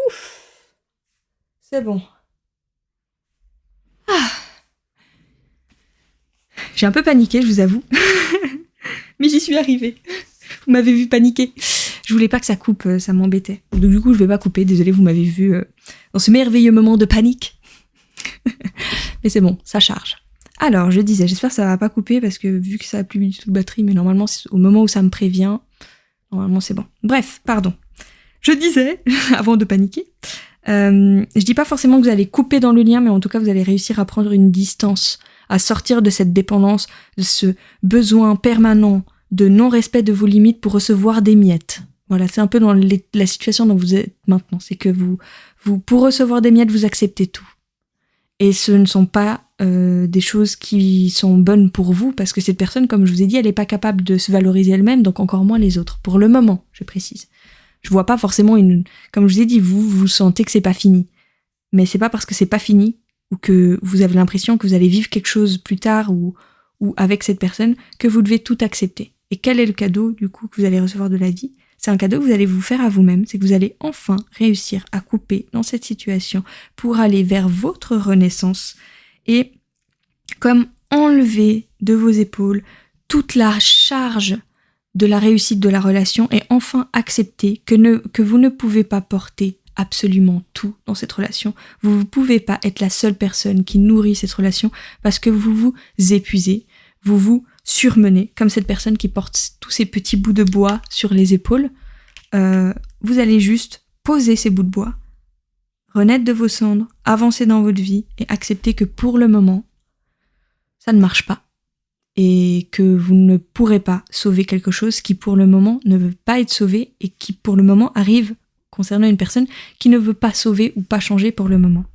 Ouf. C'est bon. Ah. J'ai un peu paniqué, je vous avoue. Mais j'y suis arrivée. Vous m'avez vu paniquer. Je voulais pas que ça coupe, ça m'embêtait. Donc du coup, je vais pas couper. Désolée, vous m'avez vu dans ce merveilleux moment de panique. Mais c'est bon, ça charge. Alors, je disais, j'espère que ça va pas couper parce que vu que ça a plus du tout de batterie, mais normalement, au moment où ça me prévient, normalement c'est bon. Bref, pardon. Je disais, avant de paniquer, je dis pas forcément que vous allez couper dans le lien, mais en tout cas, vous allez réussir à prendre une distance, à sortir de cette dépendance, de ce besoin permanent de non-respect de vos limites pour recevoir des miettes. Voilà, c'est un peu dans la situation dont vous êtes maintenant. C'est que vous, pour recevoir des miettes, vous acceptez tout. Et ce ne sont pas des choses qui sont bonnes pour vous, parce que cette personne, comme je vous ai dit, elle n'est pas capable de se valoriser elle-même, donc encore moins les autres. Pour le moment, je précise. Je vois pas forcément comme je vous ai dit, vous sentez que c'est pas fini. Mais c'est pas parce que c'est pas fini, ou que vous avez l'impression que vous allez vivre quelque chose plus tard, ou avec cette personne, que vous devez tout accepter. Et quel est le cadeau, du coup, que vous allez recevoir de la vie? C'est un cadeau que vous allez vous faire à vous-même, c'est que vous allez enfin réussir à couper dans cette situation pour aller vers votre renaissance et comme enlever de vos épaules toute la charge de la réussite de la relation et enfin accepter que vous ne pouvez pas porter absolument tout dans cette relation. Vous ne pouvez pas être la seule personne qui nourrit cette relation parce que vous vous épuisez, vous vous surmenez, comme cette personne qui porte tous ces petits bouts de bois sur les épaules. Vous allez juste poser ces bouts de bois, renaître de vos cendres, avancer dans votre vie et accepter que pour le moment, ça ne marche pas. Et que vous ne pourrez pas sauver quelque chose qui pour le moment ne veut pas être sauvé et qui pour le moment arrive concernant une personne qui ne veut pas sauver ou pas changer pour le moment.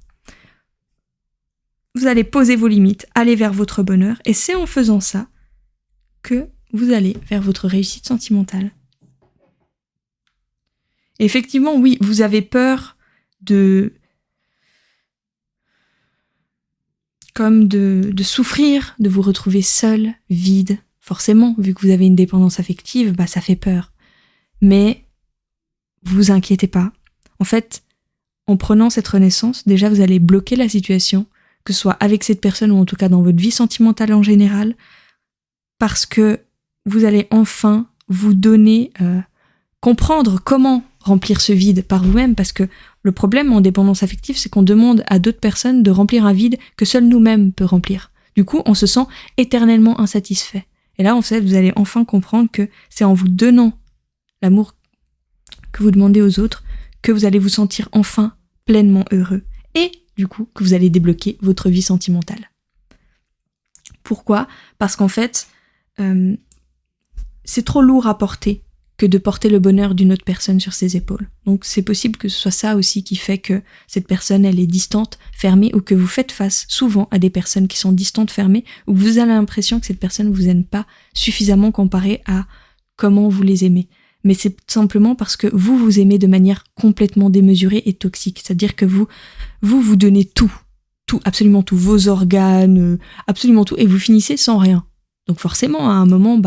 Vous allez poser vos limites, aller vers votre bonheur et c'est en faisant ça que vous allez vers votre réussite sentimentale. Et effectivement, oui, vous avez peur de souffrir, de vous retrouver seul, vide. Forcément, vu que vous avez une dépendance affective, ça fait peur. Mais vous inquiétez pas. En fait, en prenant cette renaissance, déjà vous allez bloquer la situation, que ce soit avec cette personne ou en tout cas dans votre vie sentimentale en général, parce que vous allez enfin vous donner, comprendre comment remplir ce vide par vous-même, parce que le problème en dépendance affective, c'est qu'on demande à d'autres personnes de remplir un vide que seul nous-mêmes peut remplir. Du coup, on se sent éternellement insatisfait. Et là, en fait, vous allez enfin comprendre que c'est en vous donnant l'amour que vous demandez aux autres que vous allez vous sentir enfin pleinement heureux. Et du coup, que vous allez débloquer votre vie sentimentale. Pourquoi ? Parce qu'en fait, c'est trop lourd à porter que de porter le bonheur d'une autre personne sur ses épaules. Donc c'est possible que ce soit ça aussi qui fait que cette personne, elle est distante, fermée, ou que vous faites face souvent à des personnes qui sont distantes, fermées, ou que vous avez l'impression que cette personne vous aime pas suffisamment comparé à comment vous les aimez. Mais c'est simplement parce que vous aimez de manière complètement démesurée et toxique. C'est-à-dire que vous donnez tout, absolument tout, vos organes, absolument tout, et vous finissez sans rien. Donc forcément, à un moment,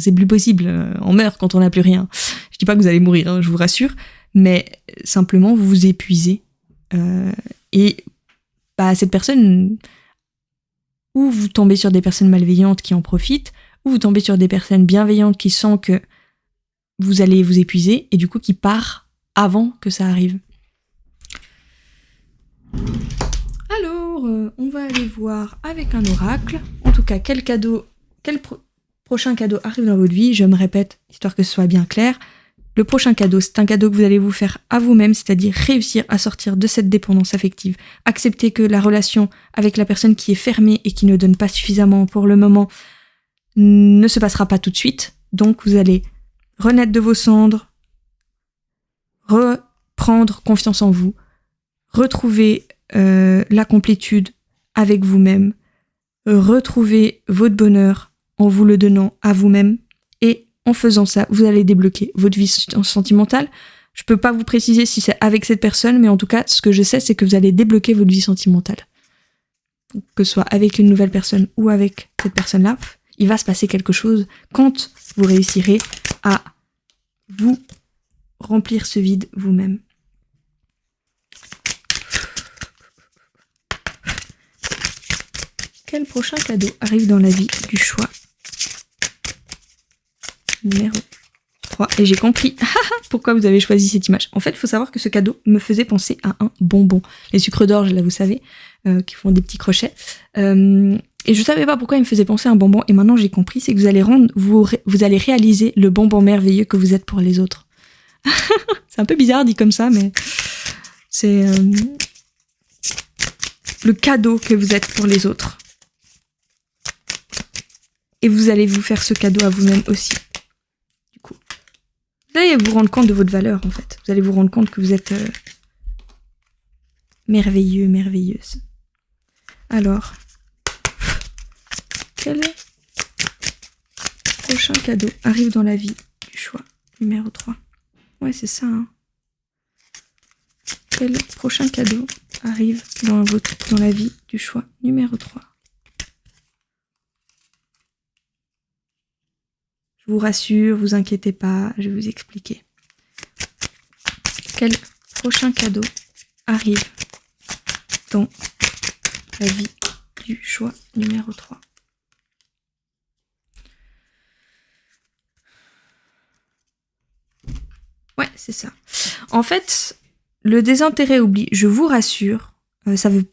c'est plus possible. On meurt quand on n'a plus rien. Je dis pas que vous allez mourir, je vous rassure, mais simplement vous vous épuisez. Et cette personne, ou vous tombez sur des personnes malveillantes qui en profitent, ou vous tombez sur des personnes bienveillantes qui sentent que vous allez vous épuiser et du coup qui part avant que ça arrive. Alors, on va aller voir avec un oracle. En tout cas, quel prochain cadeau arrive dans votre vie. Je me répète, histoire que ce soit bien clair. Le prochain cadeau, c'est un cadeau que vous allez vous faire à vous-même, c'est-à-dire réussir à sortir de cette dépendance affective. Accepter que la relation avec la personne qui est fermée et qui ne donne pas suffisamment pour le moment ne se passera pas tout de suite. Donc, vous allez renaître de vos cendres, reprendre confiance en vous, retrouver la complétude avec vous-même, retrouver votre bonheur en vous le donnant à vous-même, et en faisant ça, vous allez débloquer votre vie sentimentale. Je peux pas vous préciser si c'est avec cette personne, mais en tout cas, ce que je sais, c'est que vous allez débloquer votre vie sentimentale. Que ce soit avec une nouvelle personne ou avec cette personne-là, il va se passer quelque chose quand vous réussirez à vous remplir ce vide vous-même. Quel prochain cadeau arrive dans la vie du choix ? Numéro 3. Et j'ai compris pourquoi vous avez choisi cette image. En fait, il faut savoir que ce cadeau me faisait penser à un bonbon. Les sucres d'orge, là, vous savez, qui font des petits crochets. Et je savais pas pourquoi il me faisait penser à un bonbon. Et maintenant, j'ai compris, c'est que vous allez réaliser le bonbon merveilleux que vous êtes pour les autres. C'est un peu bizarre dit comme ça, mais c'est le cadeau que vous êtes pour les autres. Et vous allez vous faire ce cadeau à vous-même aussi. Du coup, vous allez vous rendre compte de votre valeur, en fait. Vous allez vous rendre compte que vous êtes merveilleux, merveilleuse. Alors, quel prochain cadeau arrive dans la vie du choix numéro 3 ? Ouais, c'est ça, hein. Quel prochain cadeau arrive dans la vie du choix numéro 3 ? Je vous rassure, vous inquiétez pas, je vais vous expliquer. Quel prochain cadeau arrive dans la vie du choix numéro 3? Ouais, c'est ça. En fait, le désintérêt oubli, je vous rassure, ça veut,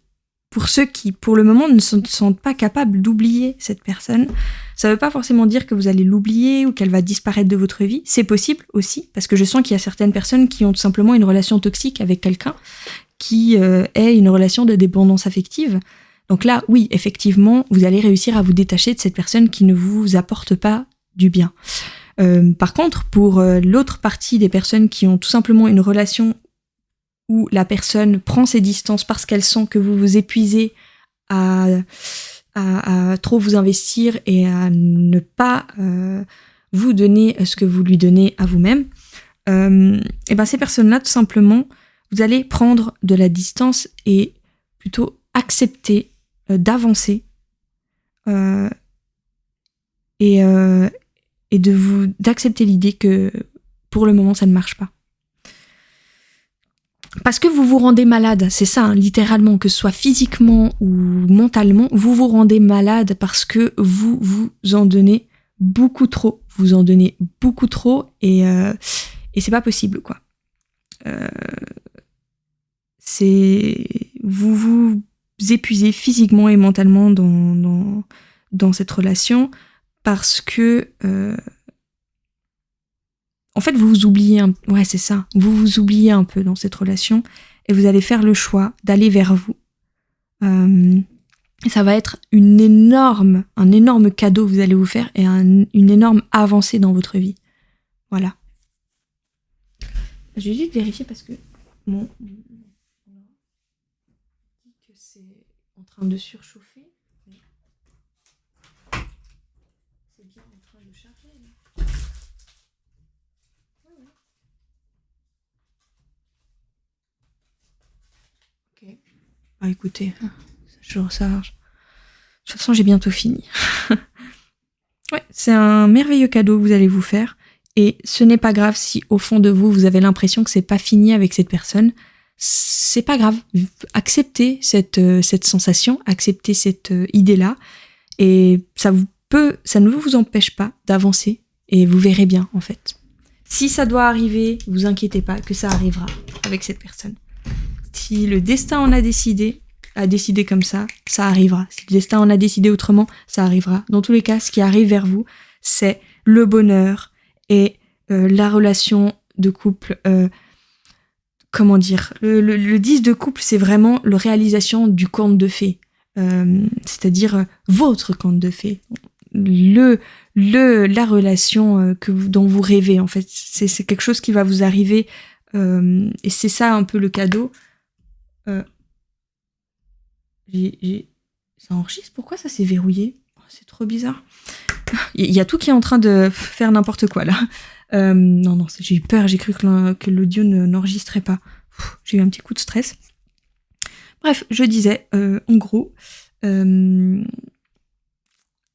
pour ceux qui, pour le moment, ne se sentent pas capables d'oublier cette personne, ça veut pas forcément dire que vous allez l'oublier ou qu'elle va disparaître de votre vie. C'est possible aussi, parce que je sens qu'il y a certaines personnes qui ont tout simplement une relation toxique avec quelqu'un qui est une relation de dépendance affective. Donc là, oui, effectivement, vous allez réussir à vous détacher de cette personne qui ne vous apporte pas du bien. Par contre, pour l'autre partie des personnes qui ont tout simplement une relation où la personne prend ses distances parce qu'elle sent que vous vous épuisez à trop vous investir et à ne pas vous donner ce que vous lui donnez à vous-même, et ben ces personnes-là, tout simplement, vous allez prendre de la distance et plutôt accepter d'avancer et d'accepter l'idée que pour le moment ça ne marche pas. Parce que vous vous rendez malade, c'est ça, hein, littéralement, que ce soit physiquement ou mentalement, vous vous rendez malade parce que vous vous en donnez beaucoup trop. Vous en donnez beaucoup trop et c'est pas possible, quoi. Vous vous épuisez physiquement et mentalement dans cette relation parce que en fait, vous vous oubliez ouais, c'est ça. Vous vous oubliez un peu dans cette relation et vous allez faire le choix d'aller vers vous. Et ça va être un énorme cadeau que vous allez vous faire et une énorme avancée dans votre vie. Voilà. Je vais juste vérifier parce que mon dit que c'est en train de surchauffer. C'est bien en train de charger, là. Ok. Ah, écoutez, je recharge. De toute façon, j'ai bientôt fini. Ouais, c'est un merveilleux cadeau que vous allez vous faire. Et ce n'est pas grave si au fond de vous, vous avez l'impression que c'est pas fini avec cette personne. C'est pas grave. Acceptez cette sensation, acceptez cette idée-là. Et ça ne vous empêche pas d'avancer. Et vous verrez bien, en fait. Si ça doit arriver, vous inquiétez pas que ça arrivera avec cette personne. Si le destin en a décidé comme ça, ça arrivera. Si le destin en a décidé autrement, ça arrivera. Dans tous les cas, ce qui arrive vers vous, c'est le bonheur et la relation de couple. Comment dire, le 10 de couple, c'est vraiment la réalisation du conte de fées. C'est-à-dire votre conte de fées. La relation dont vous rêvez, en fait. C'est quelque chose qui va vous arriver. Et c'est ça un peu le cadeau. Ça enregistre? Pourquoi ça s'est verrouillé? C'est trop bizarre. Il y a tout qui est en train de faire n'importe quoi là. Non, j'ai eu peur, j'ai cru que l'audio n'enregistrait pas. J'ai eu un petit coup de stress. Bref, je disais, en gros,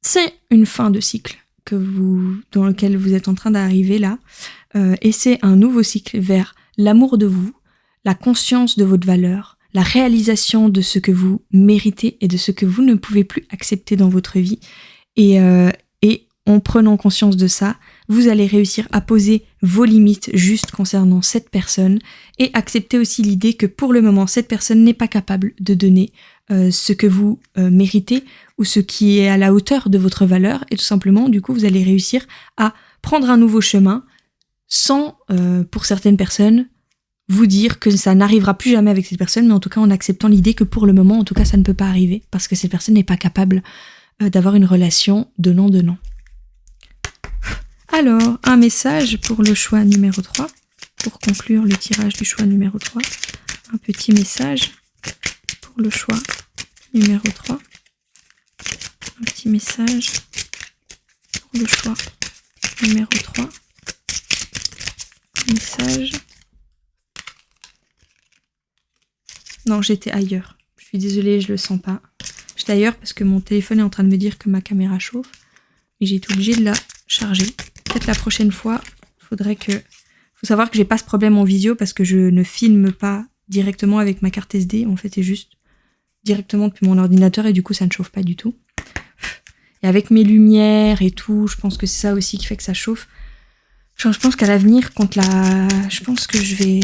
c'est une fin de cycle dans lequel vous êtes en train d'arriver là, et c'est un nouveau cycle vers l'amour de vous, la conscience de votre valeur, la réalisation de ce que vous méritez et de ce que vous ne pouvez plus accepter dans votre vie. Et en prenant conscience de ça, vous allez réussir à poser vos limites juste concernant cette personne et accepter aussi l'idée que pour le moment, cette personne n'est pas capable de donner ce que vous méritez ou ce qui est à la hauteur de votre valeur. Et tout simplement, du coup, vous allez réussir à prendre un nouveau chemin sans, pour certaines personnes, vous dire que ça n'arrivera plus jamais avec cette personne, mais en tout cas en acceptant l'idée que pour le moment, en tout cas, ça ne peut pas arriver parce que cette personne n'est pas capable d'avoir une relation donnant-donnant. Alors, un message pour le choix numéro 3, pour conclure le tirage du choix numéro 3. Un petit message pour le choix numéro 3. Un petit message pour le choix numéro 3. Un message. Non, j'étais ailleurs. Je suis désolée, je le sens pas. J'étais ailleurs parce que mon téléphone est en train de me dire que ma caméra chauffe. Et j'ai été obligée de la charger. peut-être la prochaine fois, faut savoir que j'ai pas ce problème en visio parce que je ne filme pas directement avec ma carte SD. En fait, c'est juste directement depuis mon ordinateur et du coup, ça ne chauffe pas du tout. Et avec mes lumières et tout, je pense que c'est ça aussi qui fait que ça chauffe. Je pense qu'à l'avenir, je pense que je vais,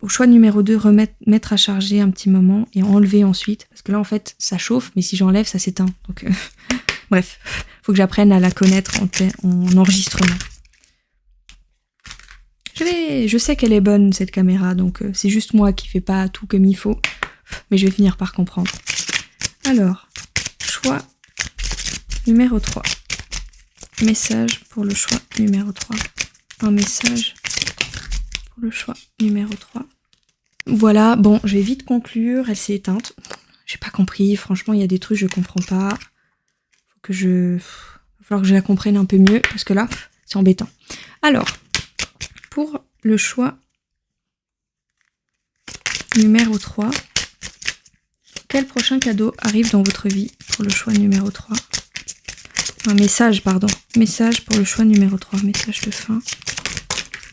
au choix numéro 2, mettre à charger un petit moment et enlever ensuite. Parce que là, en fait, ça chauffe, mais si j'enlève, ça s'éteint. Donc, bref, faut que j'apprenne à la connaître en enregistrement. Je sais qu'elle est bonne, cette caméra, donc c'est juste moi qui fais pas tout comme il faut. Mais je vais finir par comprendre. Alors, choix numéro 3. Message pour le choix numéro 3. Un message pour le choix numéro 3. Voilà, bon, je vais vite conclure. Elle s'est éteinte. J'ai pas compris. Franchement, il y a des trucs que je comprends pas. Va falloir que je la comprenne un peu mieux, parce que là, c'est embêtant. Alors, pour le choix numéro 3, quel prochain cadeau arrive dans votre vie pour le choix numéro 3 ? Un message, pardon. Message pour le choix numéro 3. Message de fin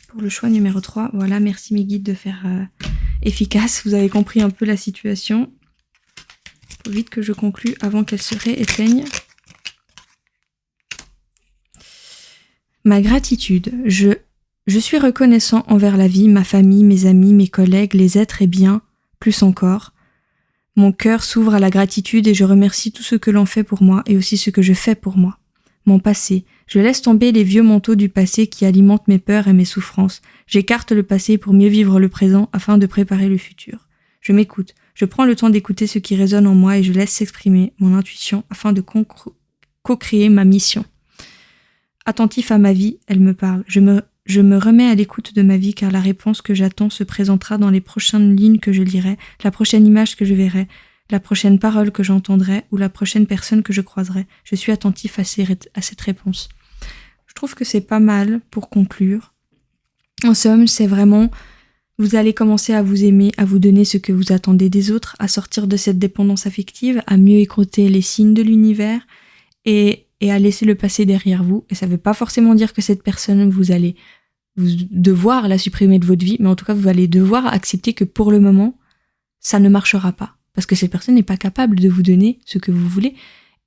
pour le choix numéro 3. Voilà, merci mes guides de faire efficace. Vous avez compris un peu la situation. Faut vite que je conclue avant qu'elle se rééteigne. Ma gratitude. Je suis reconnaissant envers la vie, ma famille, mes amis, mes collègues, les êtres et biens, plus encore. Mon cœur s'ouvre à la gratitude et je remercie tout ce que l'on fait pour moi et aussi ce que je fais pour moi. Mon passé. Je laisse tomber les vieux manteaux du passé qui alimentent mes peurs et mes souffrances. J'écarte le passé pour mieux vivre le présent afin de préparer le futur. Je m'écoute. Je prends le temps d'écouter ce qui résonne en moi et je laisse s'exprimer mon intuition afin de co-créer ma mission. Attentif à ma vie, elle me parle. Je me remets à l'écoute de ma vie car la réponse que j'attends se présentera dans les prochaines lignes que je lirai, la prochaine image que je verrai, la prochaine parole que j'entendrai ou la prochaine personne que je croiserai. Je suis attentif à cette réponse. Je trouve que c'est pas mal pour conclure. En somme, c'est vraiment, vous allez commencer à vous aimer, à vous donner ce que vous attendez des autres, à sortir de cette dépendance affective, à mieux écouter les signes de l'univers et à laisser le passé derrière vous. Et ça ne veut pas forcément dire que cette personne, vous allez devoir la supprimer de votre vie, mais en tout cas, vous allez devoir accepter que pour le moment, ça ne marchera pas. Parce que cette personne n'est pas capable de vous donner ce que vous voulez.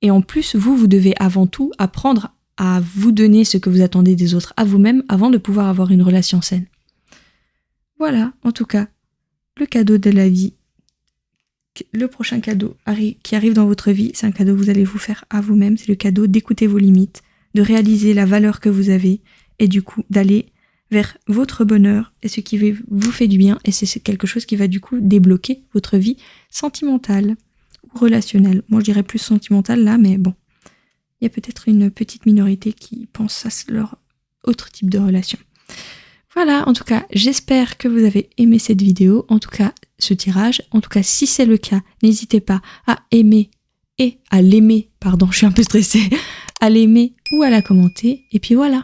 Et en plus, vous devez avant tout apprendre à vous donner ce que vous attendez des autres, à vous-même, avant de pouvoir avoir une relation saine. Voilà, en tout cas, le cadeau de la vie. Le prochain cadeau qui arrive dans votre vie, c'est un cadeau que vous allez vous faire à vous-même. C'est le cadeau d'écouter vos limites, de réaliser la valeur que vous avez et du coup d'aller vers votre bonheur et ce qui vous fait du bien. Et c'est quelque chose qui va du coup débloquer votre vie sentimentale ou relationnelle. Moi, je dirais plus sentimentale là, mais bon. Il y a peut-être une petite minorité qui pense à leur autre type de relation. Voilà, en tout cas, j'espère que vous avez aimé cette vidéo, en tout cas ce tirage. En tout cas, si c'est le cas, n'hésitez pas à aimer et à l'aimer, pardon, je suis un peu stressée, à l'aimer ou à la commenter. Et puis voilà.